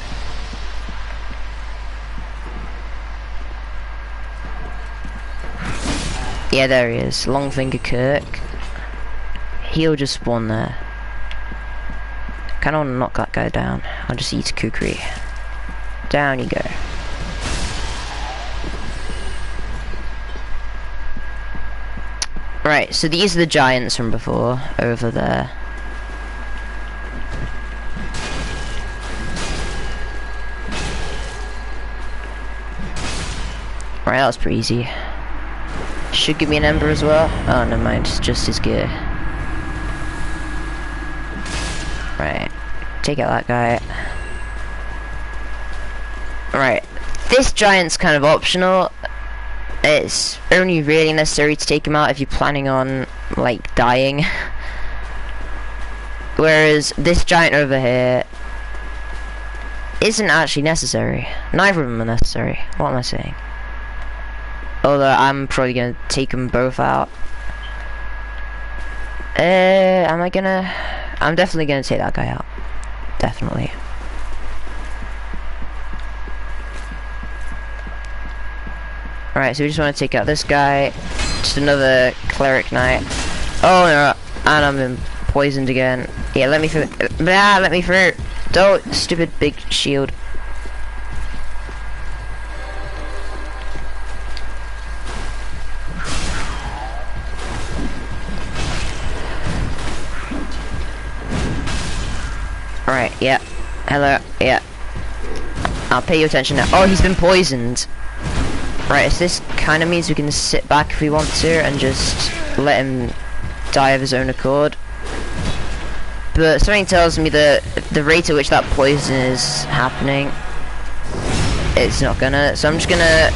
Yeah, there he is. Longfinger Kirk. He'll just spawn there. Kinda wanna knock that guy down. I'll just eat a kukri. Down you go. Right, so these are the giants from before, over there. Right, that was pretty easy. Should give me an ember as well. Oh, never mind, it's just his gear. Right, take out that guy. Right, this giant's kind of optional. It's only really necessary to take him out if you're planning on, like, dying. Whereas this giant over here isn't actually necessary. Neither of them are necessary. What am I saying? Although I'm probably gonna take them both out. Am I gonna? I'm definitely gonna take that guy out. Definitely. Alright, so we just want to take out this guy. Just another cleric knight. Oh no, and I'm been poisoned again. Yeah, let me through. Blah, let me through. Don't, stupid big shield. Alright, yeah. Hello, yeah. I'll pay you attention now. Oh, he's been poisoned. Right, so this kind of means we can sit back if we want to and just let him die of his own accord. But something tells me that the rate at which that poison is happening, it's not gonna. So I'm just gonna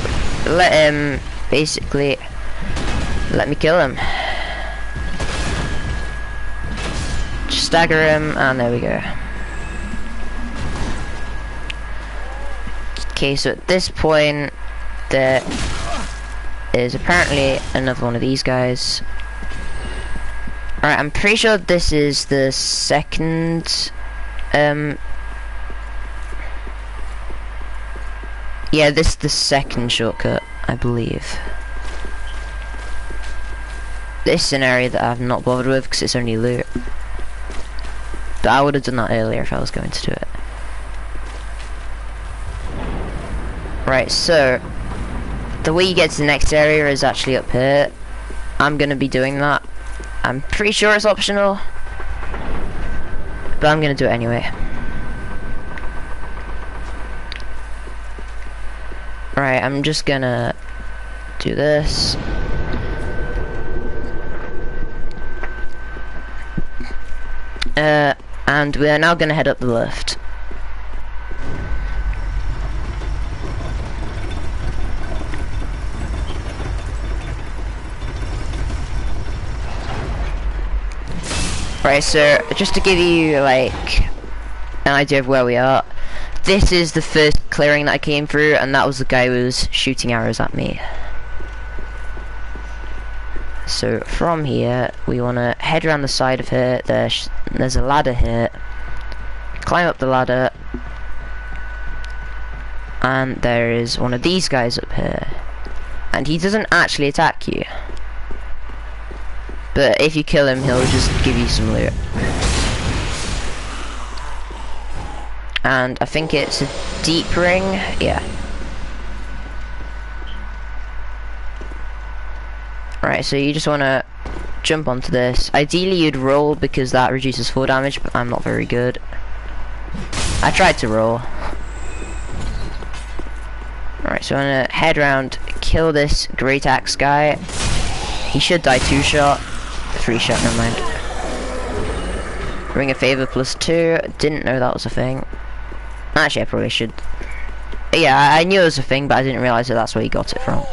let him, basically, let me kill him. Just stagger him, and there we go. Okay, so at this point, there is apparently another one of these guys. Alright, I'm pretty sure this is the second, yeah, this is the second shortcut, I believe. This is an area that I've not bothered with because it's only loot. But I would have done that earlier if I was going to do it. Right, so the way you get to the next area is actually up here. I'm gonna be doing that. I'm pretty sure it's optional, but I'm gonna do it anyway. Right, I'm just gonna do this. And we are now gonna head up the lift. Right, so just to give you like an idea of where we are, this is the first clearing that I came through, and that was the guy who was shooting arrows at me. So from here, we want to head around the side of here. There's a ladder here. Climb up the ladder. And there is one of these guys up here. And he doesn't actually attack you. But if you kill him, he'll just give you some loot. And I think it's a deep ring. Yeah. Right, so you just want to jump onto this. Ideally you'd roll because that reduces fall damage, but I'm not very good. I tried to roll. Alright, so I'm gonna head around, kill this great axe guy. He should die 2-shot. 3-shot, never mind. Ring of Favor +2. Didn't know that was a thing. Actually, I probably should. Yeah, I knew it was a thing, but I didn't realize that that's where he got it from.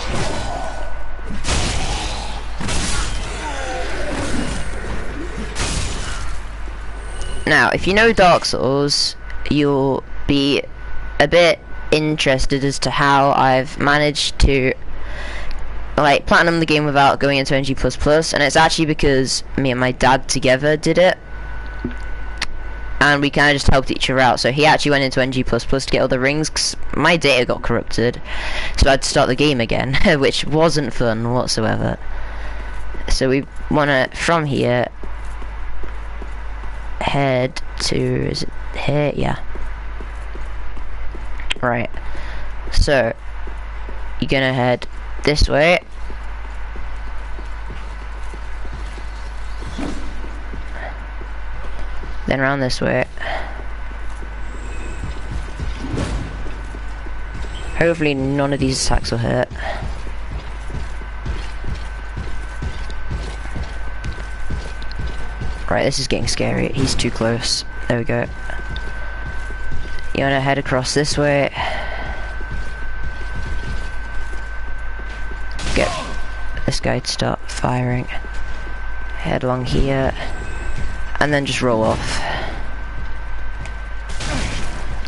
Now, if you know Dark Souls, you'll be a bit interested as to how I've managed to like platinum the game without going into NG++, and it's actually because me and my dad together did it, and we kind of just helped each other out. So he actually went into NG++ to get all the rings, 'cause my data got corrupted, so I had to start the game again, which wasn't fun whatsoever. So we want to, from here, head to, is it here? Yeah. Right. So, you're gonna head this way. Then around this way. Hopefully none of these attacks will hit. Right, this is getting scary. He's too close. There we go. You wanna head across this way. Get this guy to start firing. Head along here. And then just roll off.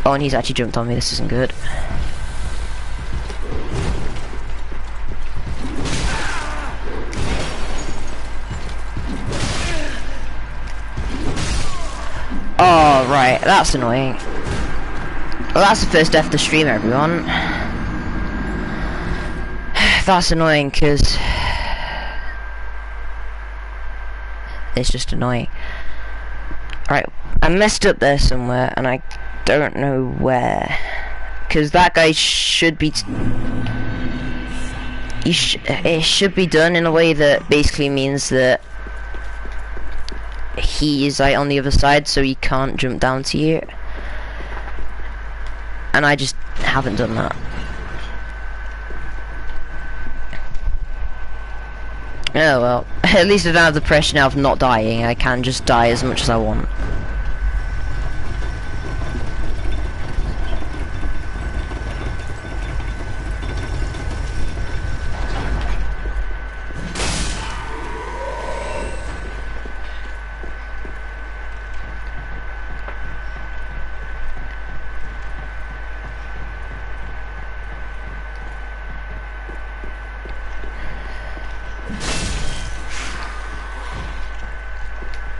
Oh, and he's actually jumped on me. This isn't good. Oh, right. That's annoying. Well, that's the first death of the stream, everyone. That's annoying, because it's just annoying. Right, I messed up there somewhere, and I don't know where. Because that guy should be... it should be done in a way that basically means that he is like on the other side, so he can't jump down to you. And I just haven't done that. Oh well, at least I don't have the pressure now of not dying. I can just die as much as I want.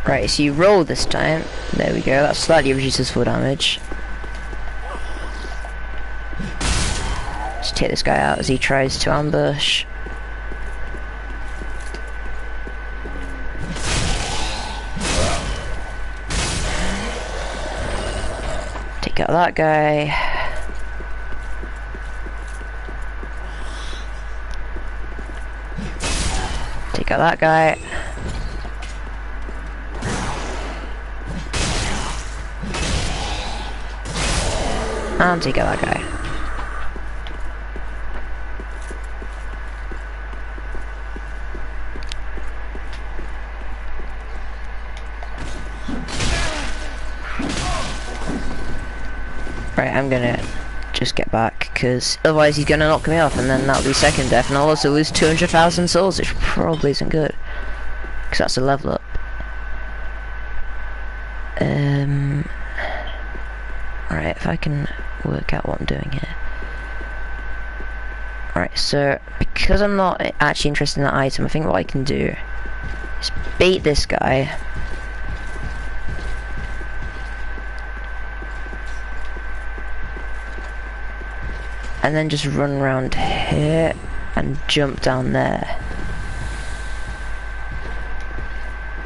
Right, so you roll this time. There we go, that slightly reduces full damage. Just take this guy out as he tries to ambush. Take out that guy. Take out that guy. And take out that guy. Right, I'm gonna just get back, because otherwise he's gonna knock me off, and then that'll be second death, and I'll also lose 200,000 souls, which probably isn't good, because that's a level up. Alright, if I can work out what I'm doing here. Alright, so because I'm not actually interested in that item, I think what I can do is bait this guy. And then just run around here and jump down there.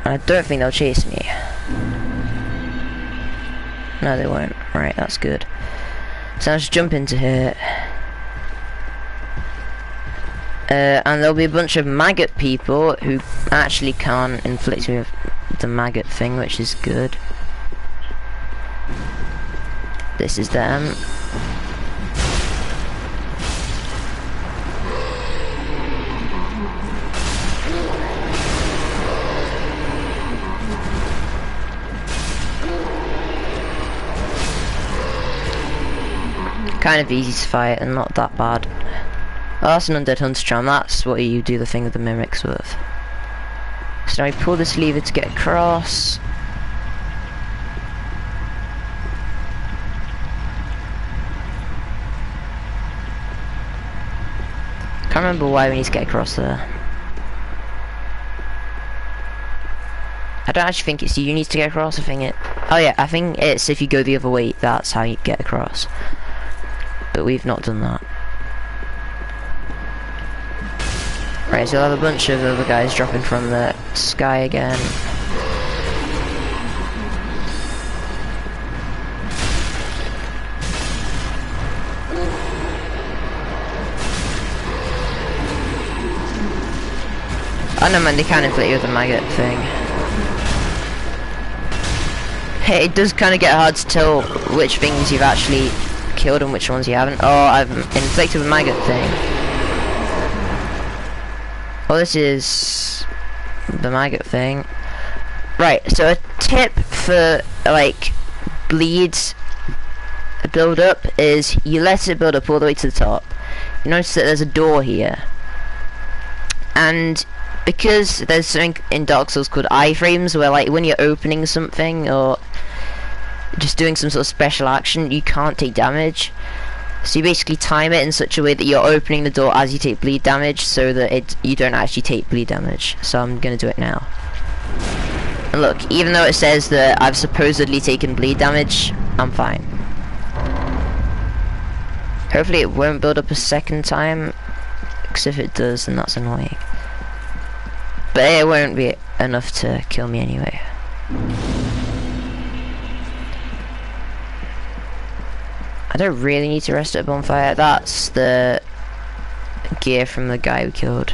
And I don't think they'll chase me. No, they won't. Right, that's good. So I'll just jump into here. And there'll be a bunch of maggot people who actually can't inflict me with the maggot thing, which is good. This is them. Kind of easy to fight and not that bad. Oh, that's an undead hunter charm. That's what you do the thing with the mimics with. So now we pull this lever to get across. Can't remember why we need to get across there. I don't actually think it's you need to get across. I think it. Oh yeah, I think it's if you go the other way. That's how you get across. But we've not done that. Right, so I'll have a bunch of other guys dropping from the sky again. Oh no man, they can inflict you with the maggot thing. Hey, it does kind of get hard to tell which things you've actually killed and which ones you haven't. Oh, I've inflicted the maggot thing. Well, this is the maggot thing. Right, so a tip for like bleeds build up is you let it build up all the way to the top. You notice that there's a door here, and because there's something in Dark Souls called iframes where like when you're opening something or just doing some sort of special action, you can't take damage. So you basically time it in such a way that you're opening the door as you take bleed damage, so that you don't actually take bleed damage. So I'm gonna do it now. And look, even though it says that I've supposedly taken bleed damage, I'm fine. Hopefully it won't build up a second time, because if it does, then that's annoying. But it won't be enough to kill me anyway. I don't really need to rest at a bonfire. That's the gear from the guy we killed.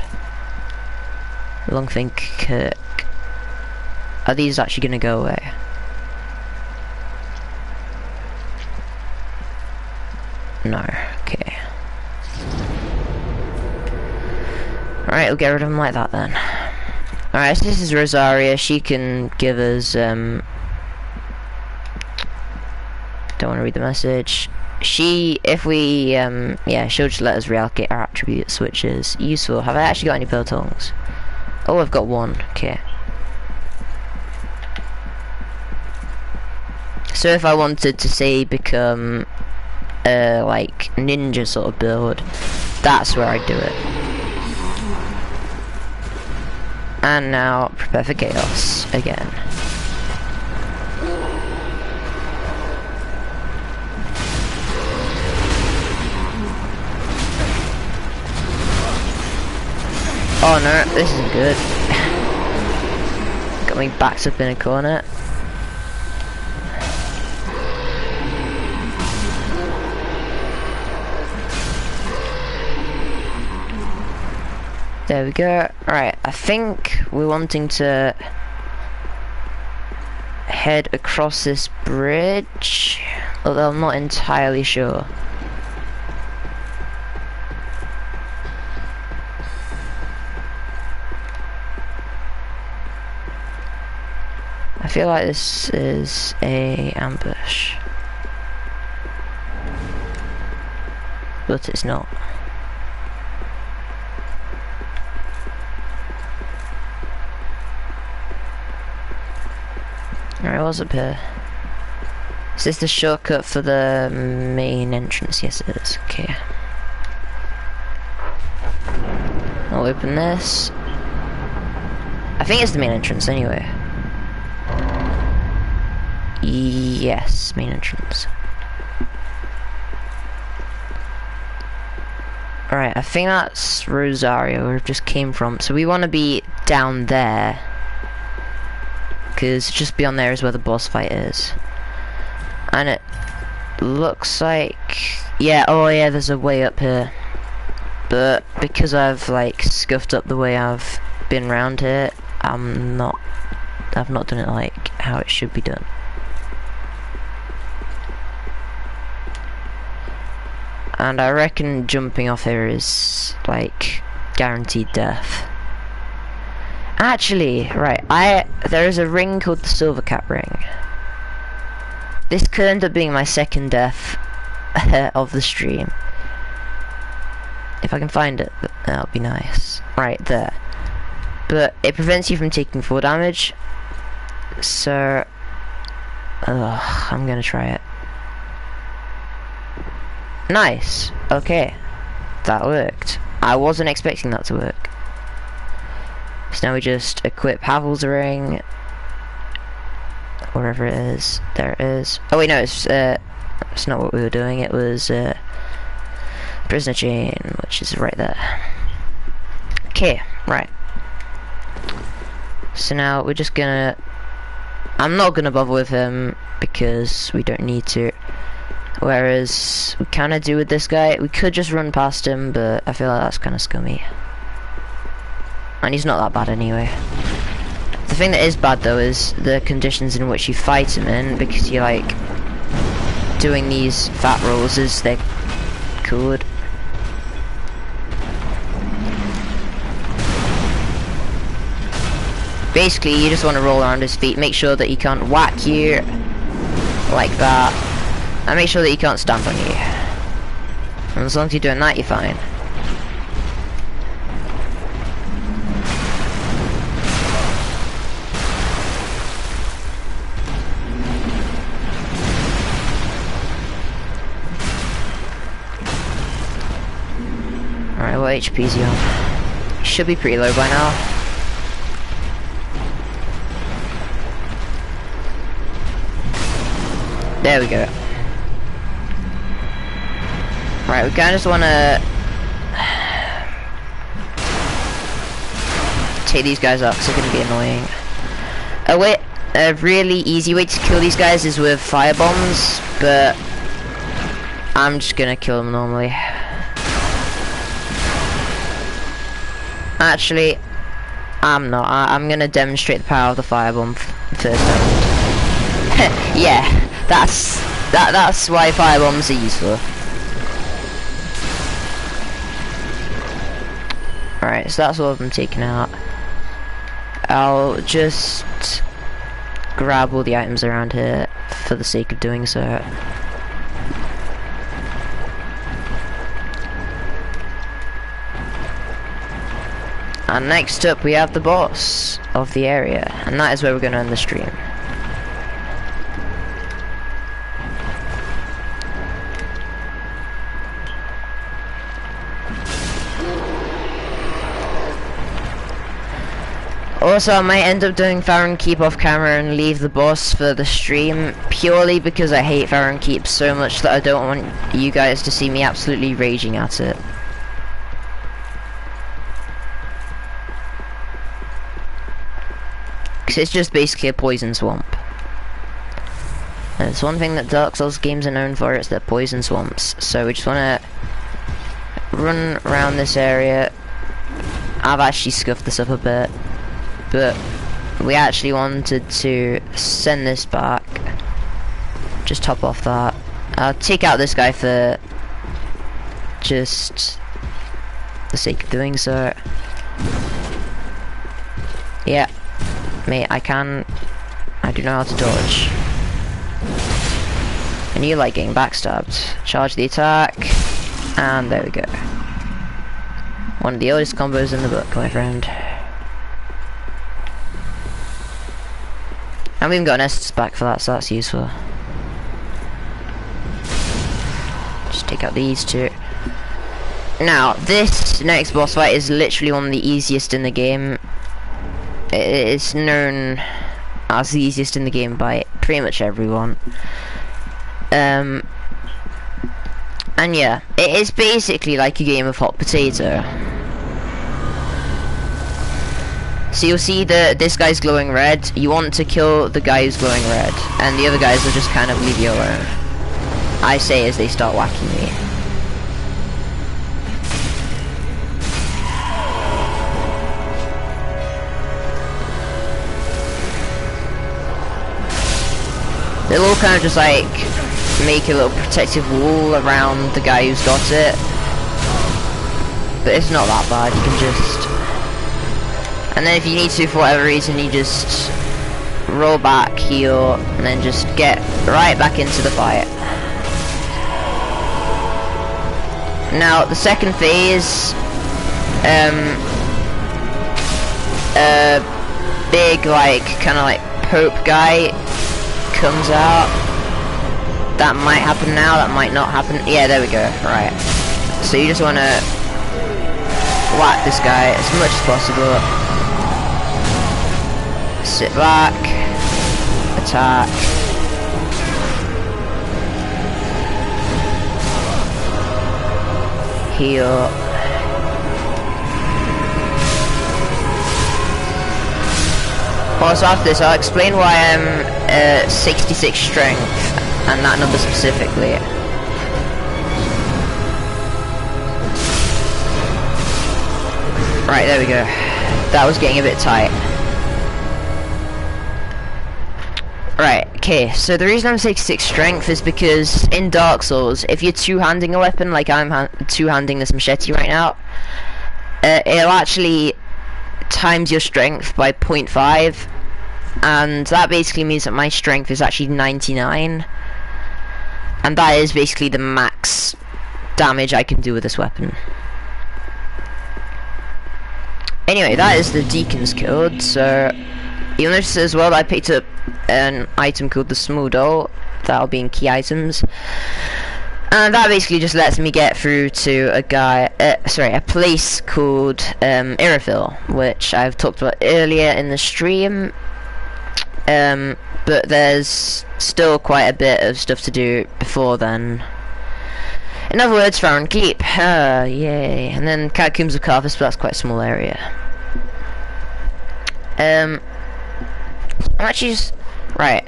Longfin Kirk. Are these actually gonna go away? No. Okay. Alright, we'll get rid of them like that then. Alright, so this is Rosaria. She can give us don't want to read the message. If we yeah, she'll just let us reallocate our attributes, which is useful. Have I actually got any pearl tongues? Oh, I've got one. Okay. So if I wanted to say become like ninja sort of build, that's where I do it. And now prepare for chaos again. Oh no, this isn't good. Got me backed up in a corner. There we go. Alright, I think we're wanting to head across this bridge, although I'm not entirely sure. I feel like this is a ambush, but it's not. Alright, what's up here? Is this the shortcut for the main entrance? Yes it is. Okay. I'll open this. I think it's the main entrance anyway. Yes, main entrance. Alright, I think that's Rosario, where it just came from. So we want to be down there. Because just beyond there is where the boss fight is. And it looks like... Yeah, oh yeah, there's a way up here. But because I've like scuffed up the way I've been around here, I've not done it like how it should be done. And I reckon jumping off here is like guaranteed death. Actually, right, there is a ring called the Silver Cap ring. This could end up being my second death of the stream. If I can find it, that'll be nice. Right there. But it prevents you from taking full damage. So, I'm gonna try it. Nice. Okay. That worked. I wasn't expecting that to work. So now we just equip Havel's ring. Wherever it is. There it is. Oh wait, no, it's not what we were doing. It was prisoner chain, which is right there. Okay, right. So now we're just gonna... I'm not gonna bother with him because we don't need to. Whereas we kind of do with this guy. We could just run past him, but I feel like that's kind of scummy. And he's not that bad anyway. The thing that is bad though is the conditions in which you fight him in, because you're like doing these fat rolls as they could. Basically, you just want to roll around his feet, make sure that he can't whack you like that, and make sure that he can't stamp on you. And as long as you're doing that, you're fine. Alright, what HP is he on? He should be pretty low by now. There we go. Right, we kinda just wanna take these guys out because they're gonna be annoying. A really easy way to kill these guys is with fire bombs, but I'm just gonna kill them normally. Actually, I'm not. I'm gonna demonstrate the power of the firebomb first. Yeah. That's why firebombs are useful. Alright, so that's all of them taken out. I'll just grab all the items around here for the sake of doing so. And next up we have the boss of the area, and that is where we're going to end the stream. Also, I might end up doing Farron Keep off camera and leave the boss for the stream, purely because I hate Farron Keep so much that I don't want you guys to see me absolutely raging at it. Because it's just basically a poison swamp. And it's one thing that Dark Souls games are known for, it's their poison swamps. So we just want to run around this area. I've actually scuffed this up a bit. But we actually wanted to send this back. Just top off that. I'll take out this guy for just the sake of doing so. Yeah, mate, I do know how to dodge. And you like getting backstabbed. Charge the attack, and there we go. One of the oldest combos in the book, my friend. And we even got an Estus back for that, so that's useful. Just take out these two. Now, this next boss fight is literally one of the easiest in the game. It's known as the easiest in the game by pretty much everyone. And yeah, it is basically like a game of hot potato. So you'll see that this guy's glowing red. You want to kill the guy who's glowing red, and the other guys will just kind of leave you alone. I say as they start whacking me. They'll all kind of just like make a little protective wall around the guy who's got it. But it's not that bad, you can just... And then if you need to, for whatever reason, you just roll back, heal, and then just get right back into the fight. Now, the second phase, big, like, kind of like Pope guy comes out. That might happen now, that might not happen. Yeah, there we go, right. So you just want to whack this guy as much as possible. Sit back, attack. Heal. Also after this, I'll explain why I'm 66 strength and that number specifically. Right, there we go. That was getting a bit tight. Right, okay, so the reason I'm 66 strength is because in Dark Souls, if you're two-handing a weapon, like I'm two-handing this machete right now, it'll actually times your strength by 0.5, and that basically means that my strength is actually 99, and that is basically the max damage I can do with this weapon. Anyway, that is the Deacon's Guild, so you'll notice as well that I picked up an item called the Small Doll. That'll be in key items. And that basically just lets me get through to a place called Irophil, which I've talked about earlier in the stream. But there's still quite a bit of stuff to do before then. In other words, Farron Keep. Yay. And then Catacombs of Carthus, but that's quite a small area. Actually, right.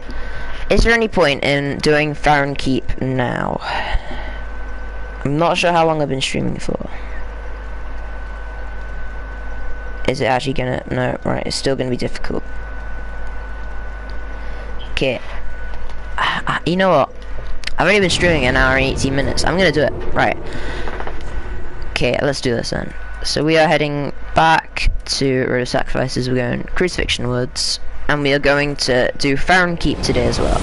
Is there any point in doing Farron Keep now? I'm not sure how long I've been streaming for. Is it actually gonna... No, right, it's still gonna be difficult. Okay. You know what? I've only been streaming an hour and 18 minutes. I'm gonna do it. Right. Okay, let's do this then. So we are heading back to Road of Sacrifices. We're going Crucifixion Woods. And we are going to do Farron Keep today as well.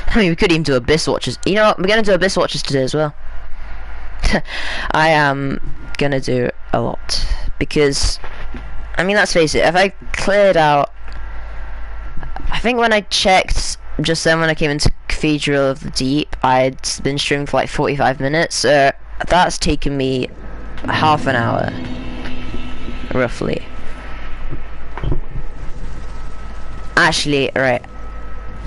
I mean, we could even do Abyss Watchers. You know what? We're going to do Abyss Watchers today as well. I am going to do a lot. Because, I mean, let's face it. If I cleared out... I think when I checked just then when I came into Cathedral of the Deep, I'd been streaming for like 45 minutes. So that's taken me half an hour. Roughly. Actually, right,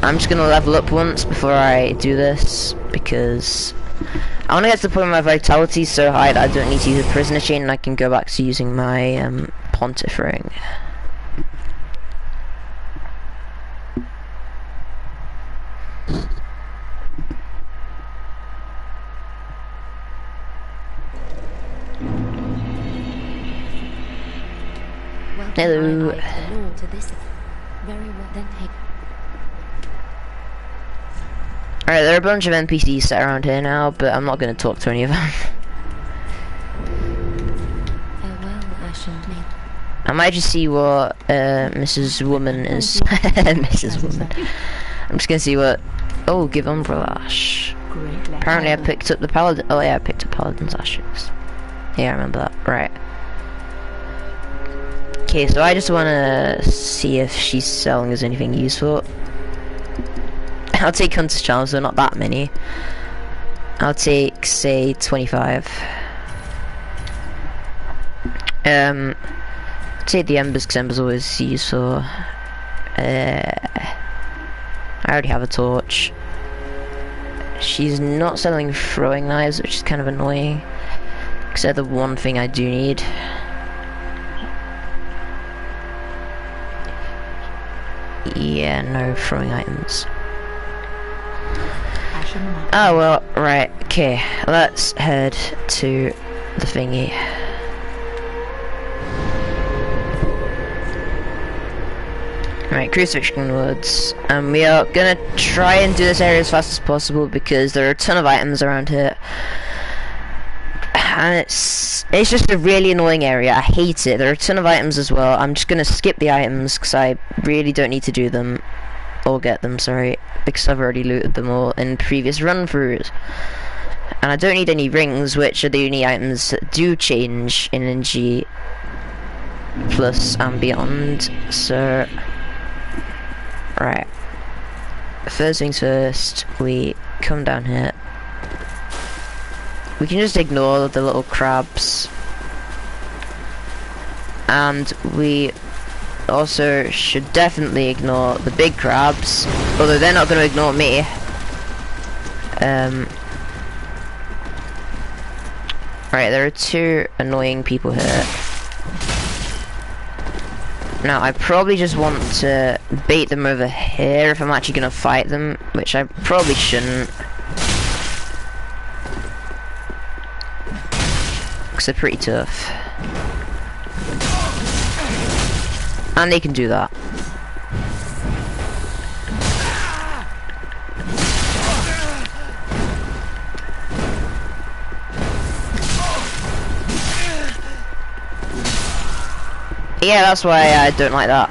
I'm just gonna level up once before I do this, because I wanna get to the point where my vitality is so high that I don't need to use a prisoner chain and I can go back to using my pontiff ring. Hello. Alright, there are a bunch of NPCs sat around here now, but I'm not going to talk to any of them. I might just see what Mrs. Woman is. Mrs. Woman. I'm just going to see what... Oh, give Umbrella Ash. Apparently I picked up the Paladin... Oh yeah, I picked up Paladin's Ashes. Yeah, I remember that. Right. Okay, so I just want to see if she's selling us anything useful. I'll take Hunter's Charms, they're not that many. I'll take, say, 25. Take the embers, because embers always useful. I already have a torch. She's not selling throwing knives, which is kind of annoying, because they're the one thing I do need. Yeah, no throwing items. Oh well, right, okay, let's head to the thingy. Right, Crucifixion Woods. We are gonna try and do this area as fast as possible because there are a ton of items around here. And it's just a really annoying area. I hate it. There are a ton of items as well. I'm just gonna skip the items because I really don't need to do them. Or get them, sorry. Because I've already looted them all in previous run-throughs. And I don't need any rings, which are the only items that do change in NG Plus and beyond. So... right, first things first, we come down here. We can just ignore the little crabs. And we also should definitely ignore the big crabs, although they're not going to ignore me. Right, there are two annoying people here. Now, I probably just want to bait them over here if I'm actually going to fight them, which I probably shouldn't. Because they're pretty tough. And they can do that. Yeah, that's why I don't like that.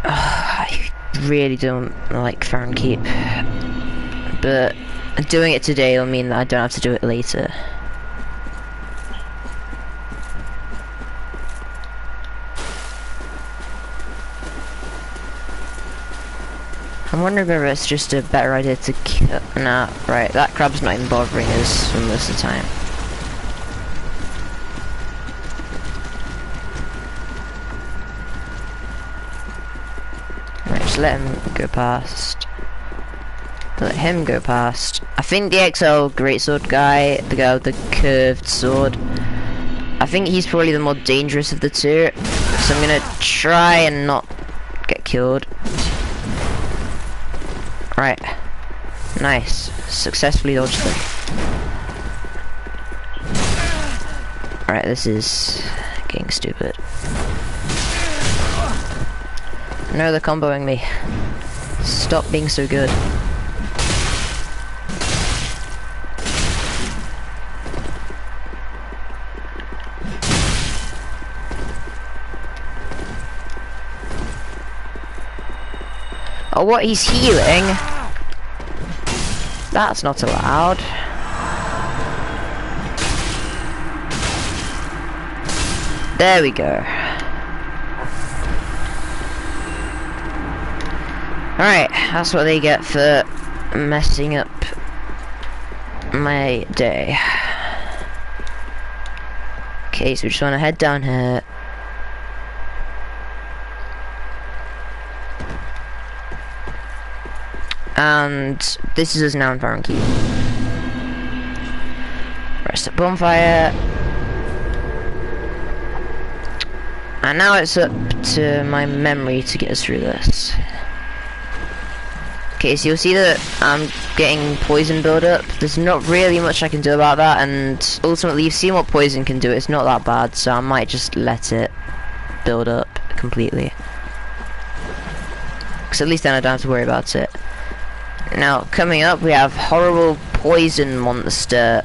I really don't like Farm Keep, but doing it today will mean that I don't have to do it later. I'm wondering if it's just a better idea to kill. Nah, right, that crab's not even bothering us for most of the time. Right, just let him go past. Let him go past. I think the XL greatsword guy, the guy with the curved sword, I think he's probably the more dangerous of the two. So I'm gonna try and not get killed. Right, nice, successfully dodged them. Alright, this is getting stupid. No, they're comboing me. Stop being so good. Oh, what? He's healing? That's not allowed. There we go. Alright, that's what they get for messing up my day. Okay, so we just want to head down here. And this is us now in Farm Keep. Rest at bonfire. And now it's up to my memory to get us through this. Okay, so you'll see that I'm getting poison build up. There's not really much I can do about that, and ultimately you've seen what poison can do. It's not that bad, so I might just let it build up completely. Because at least then I don't have to worry about it. Now, coming up, we have horrible poison monster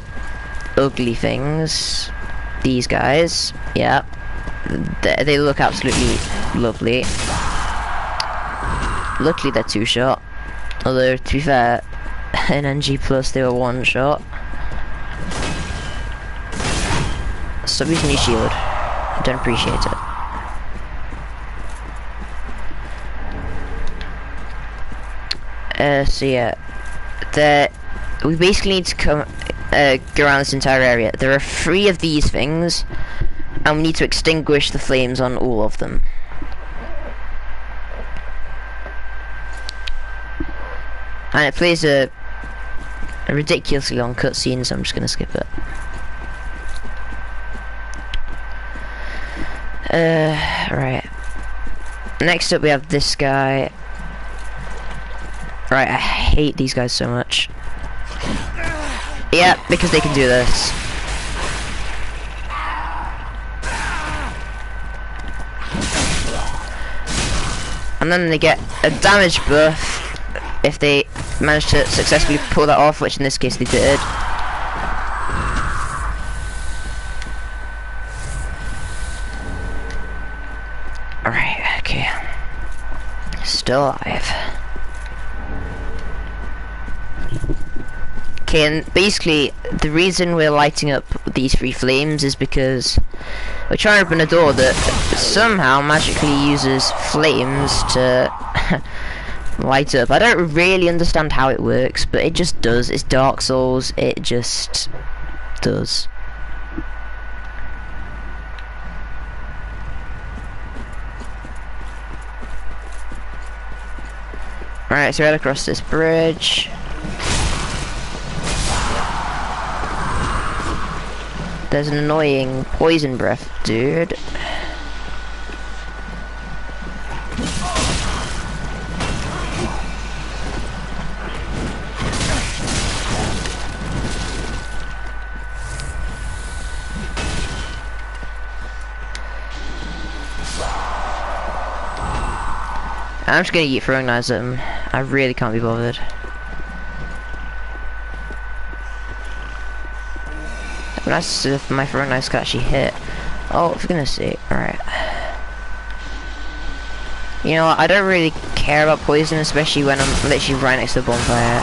ugly things. These guys, yeah. They look absolutely lovely. Luckily, they're two-shot. Although, to be fair, in NG Plus, they were one-shot. stop using your shield. I don't appreciate it. So yeah, we basically need to go around this entire area. There are 3 of these things, and we need to extinguish the flames on all of them. And it plays a ridiculously long cutscene, so I'm just gonna skip it. Right. Next up we have this guy. Right, I hate these guys so much. Yeah, because they can do this. And then they get a damage buff if they manage to successfully pull that off, which in this case they did. Alright, okay. Still alive. Okay, and basically, the reason we're lighting up these 3 flames is because we're trying to open a door that somehow magically uses flames to light up. I don't really understand how it works, but it just does. It's Dark Souls, it just does. Alright, so we head across this bridge. There's an annoying poison breath dude. I'm just gonna eat throwing knives at him. I really can't be bothered. Nice if my throwing knives can actually hit. Oh, for goodness sake. Alright. You know what, I don't really care about poison, especially when I'm literally right next to the bonfire.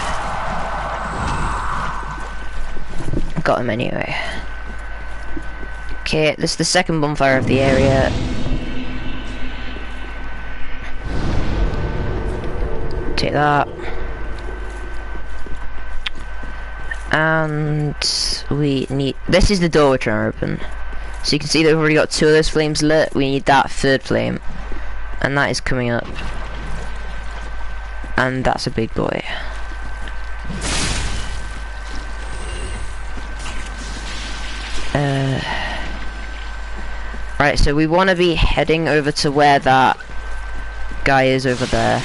Got him anyway. Okay, this is the second bonfire of the area. Take that. And we need, this is the door we're trying to open. So you can see that we've already got 2 of those flames lit. We need that 3rd flame, and that is coming up. And that's a big boy. Right, so we want to be heading over to where that guy is over there.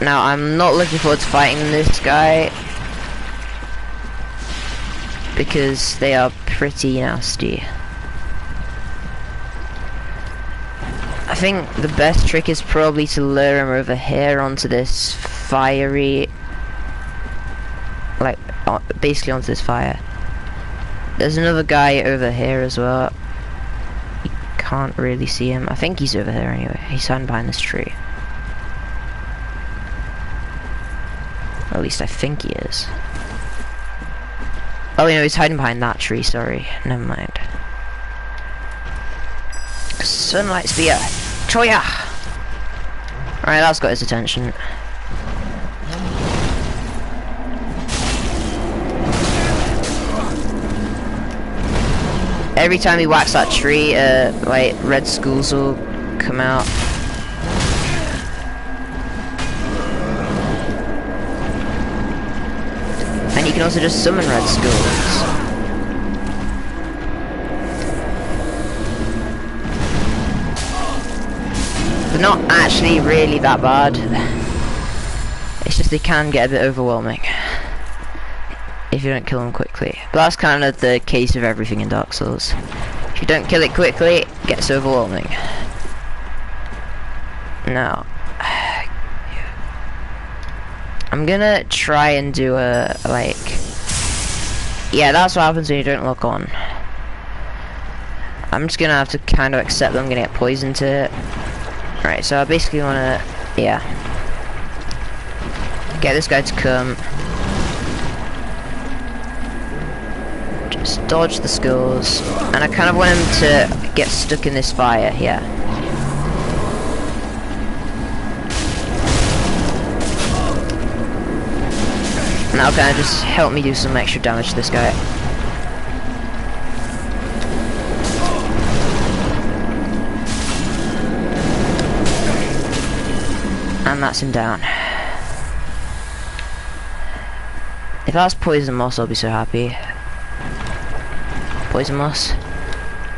Now, I'm not looking forward to fighting this guy, because they are pretty nasty. I think the best trick is probably to lure him over here onto this fiery, like, basically onto this fire. There's another guy over here as well. You can't really see him. I think he's over here anyway. He's hiding behind this tree. At least I think he is. Oh, you know, he's hiding behind that tree, sorry. Never mind. Sunlight Spear! Choya! Alright, that's got his attention. Every time he whacks that tree, like, red skulls will come out. And you can also just summon red skulls. They're not actually really that bad. It's just they can get a bit overwhelming if you don't kill them quickly. But that's kind of the case of everything in Dark Souls. If you don't kill it quickly, it gets overwhelming. Now, I'm gonna try and do a, like, yeah, that's what happens when you don't lock on. I'm just gonna have to kind of accept that I'm gonna get poisoned to it. Right, so I basically wanna, yeah, get this guy to come. Just dodge the skulls. And I kind of want him to get stuck in this fire here. And that'll kind of just help me do some extra damage to this guy. And that's him down. If that's poison moss, I'll be so happy. Poison moss.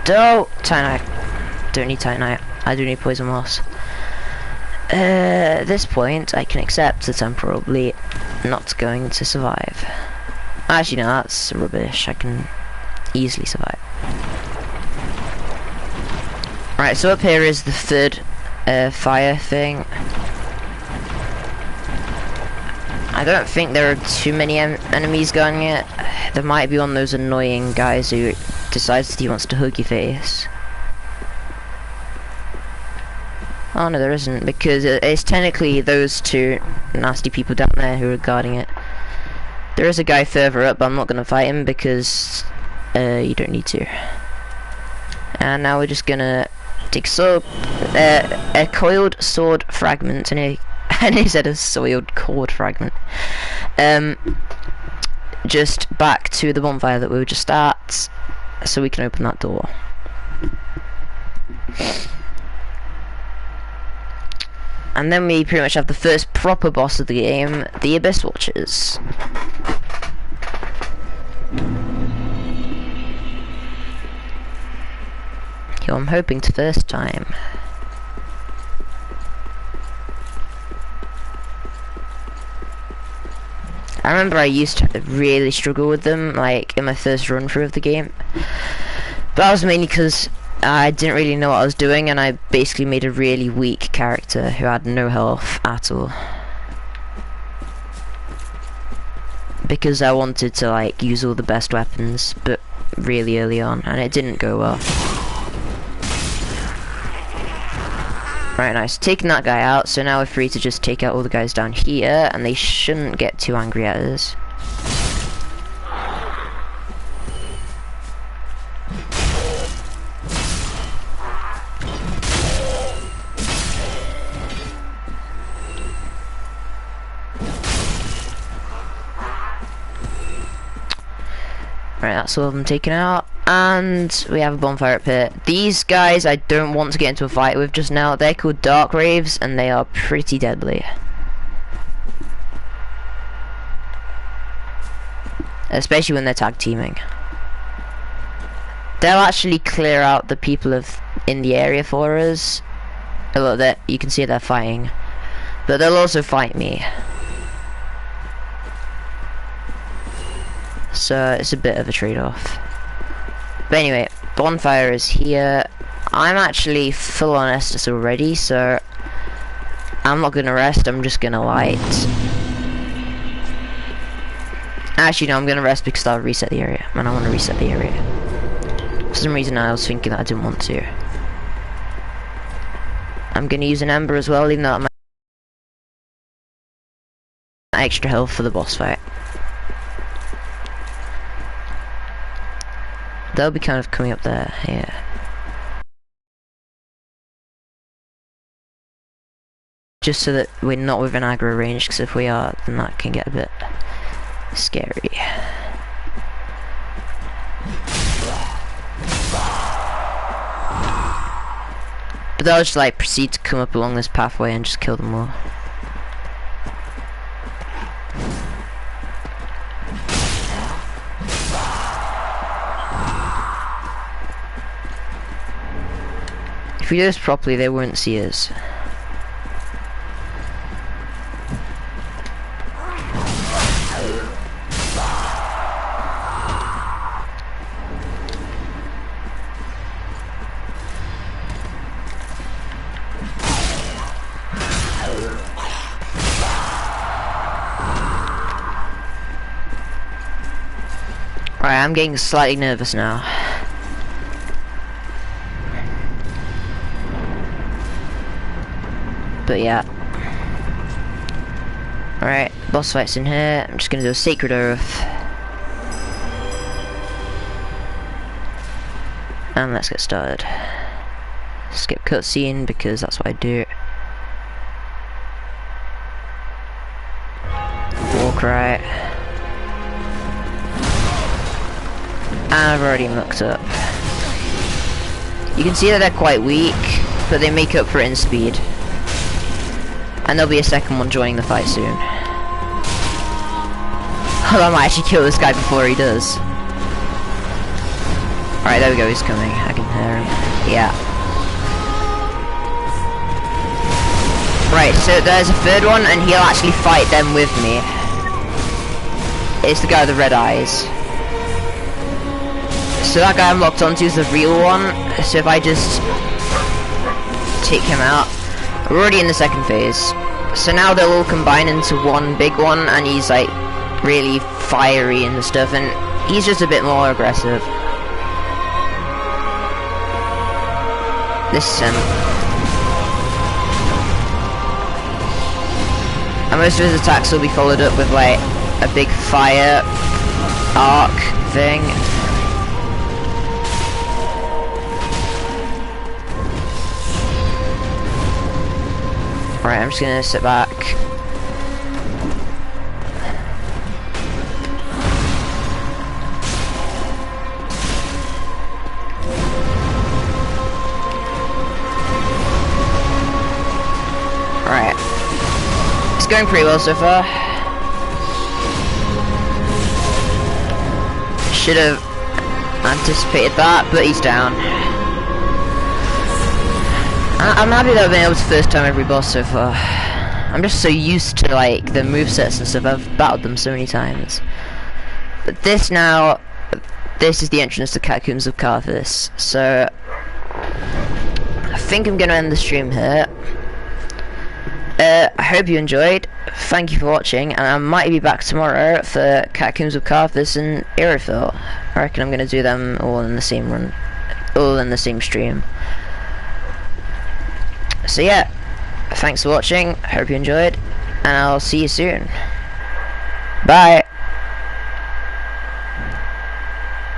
Titanite. Don't need titanite. I do need poison moss. At this point, I can accept that I'm probably not going to survive. Actually, no, that's rubbish. I can easily survive. Right, so up here is the third fire thing. I don't think there are too many enemies going yet. There might be one of those annoying guys who decides that he wants to hug your face. Oh no, there isn't, because it's technically those two nasty people down there who are guarding it. There is a guy further up, but I'm not going to fight him because you don't need to. And now we're just going to take a coiled sword fragment, and he said a soiled cord fragment. Just back to the bonfire that we were just at, so we can open that door. And then we pretty much have the first proper boss of the game, the Abyss Watchers. Who I'm hoping to first time. I remember I used to really struggle with them, like in my first run through of the game. But that was mainly because I didn't really know what I was doing, and I basically made a really weak character who had no health at all. Because I wanted to like use all the best weapons, but really early on, and it didn't go well. Right, nice. Taking that guy out, so now we're free to just take out all the guys down here, and they shouldn't get too angry at us. Right, that's all of them taken out, and we have a bonfire up here. These guys I don't want to get into a fight with just now. They're called Dark Raves, and they are pretty deadly. Especially when they're tag teaming. They'll actually clear out the people in the area for us. Look, you can see they're fighting. But they'll also fight me. So it's a bit of a trade-off. But anyway, bonfire is here. I'm actually full on Estus already, so I'm not gonna rest, I'm just gonna light. Actually no, I'm gonna rest because I'll reset the area, and I want to reset the area. For some reason I was thinking that I didn't want to. I'm gonna use an ember as well, even though I'm extra health for the boss fight. They'll be kind of coming up there, yeah. Just so that we're not within aggro range, because if we are, then that can get a bit scary. But they'll just like proceed to come up along this pathway and just kill them all. If we do this properly, they won't see us. Alright, I'm getting slightly nervous now. But yeah. Alright, boss fight's in here. I'm just gonna do a Sacred Oath. And let's get started. Skip cutscene because that's what I do. Walk right. And I've already mucked up. You can see that they're quite weak, but they make up for it in speed. And there'll be a second one joining the fight soon. Oh, I might actually kill this guy before he does. Alright, there we go, he's coming. I can hear him. Yeah. Right, so there's a third one, and he'll actually fight them with me. It's the guy with the red eyes. So that guy I'm locked onto is the real one, so if I just take him out, we're already in the second phase. So now they'll all combine into one big one, and he's like really fiery and stuff, and he's just a bit more aggressive. This and most of his attacks will be followed up with like a big fire arc thing. Right, I'm just gonna sit back. Right. It's going pretty well so far. Should have anticipated that, but he's down. I'm happy that I've been able to first time every boss so far. I'm just so used to like the movesets and stuff, I've battled them so many times. But this now, this is the entrance to Catacombs of Carthus. So, I think I'm going to end the stream here. I hope you enjoyed. Thank you for watching, and I might be back tomorrow for Catacombs of Carthus and Aerophil. I reckon I'm going to do them all in the same run, all in the same stream. So yeah, thanks for watching, hope you enjoyed, and I'll see you soon. Bye!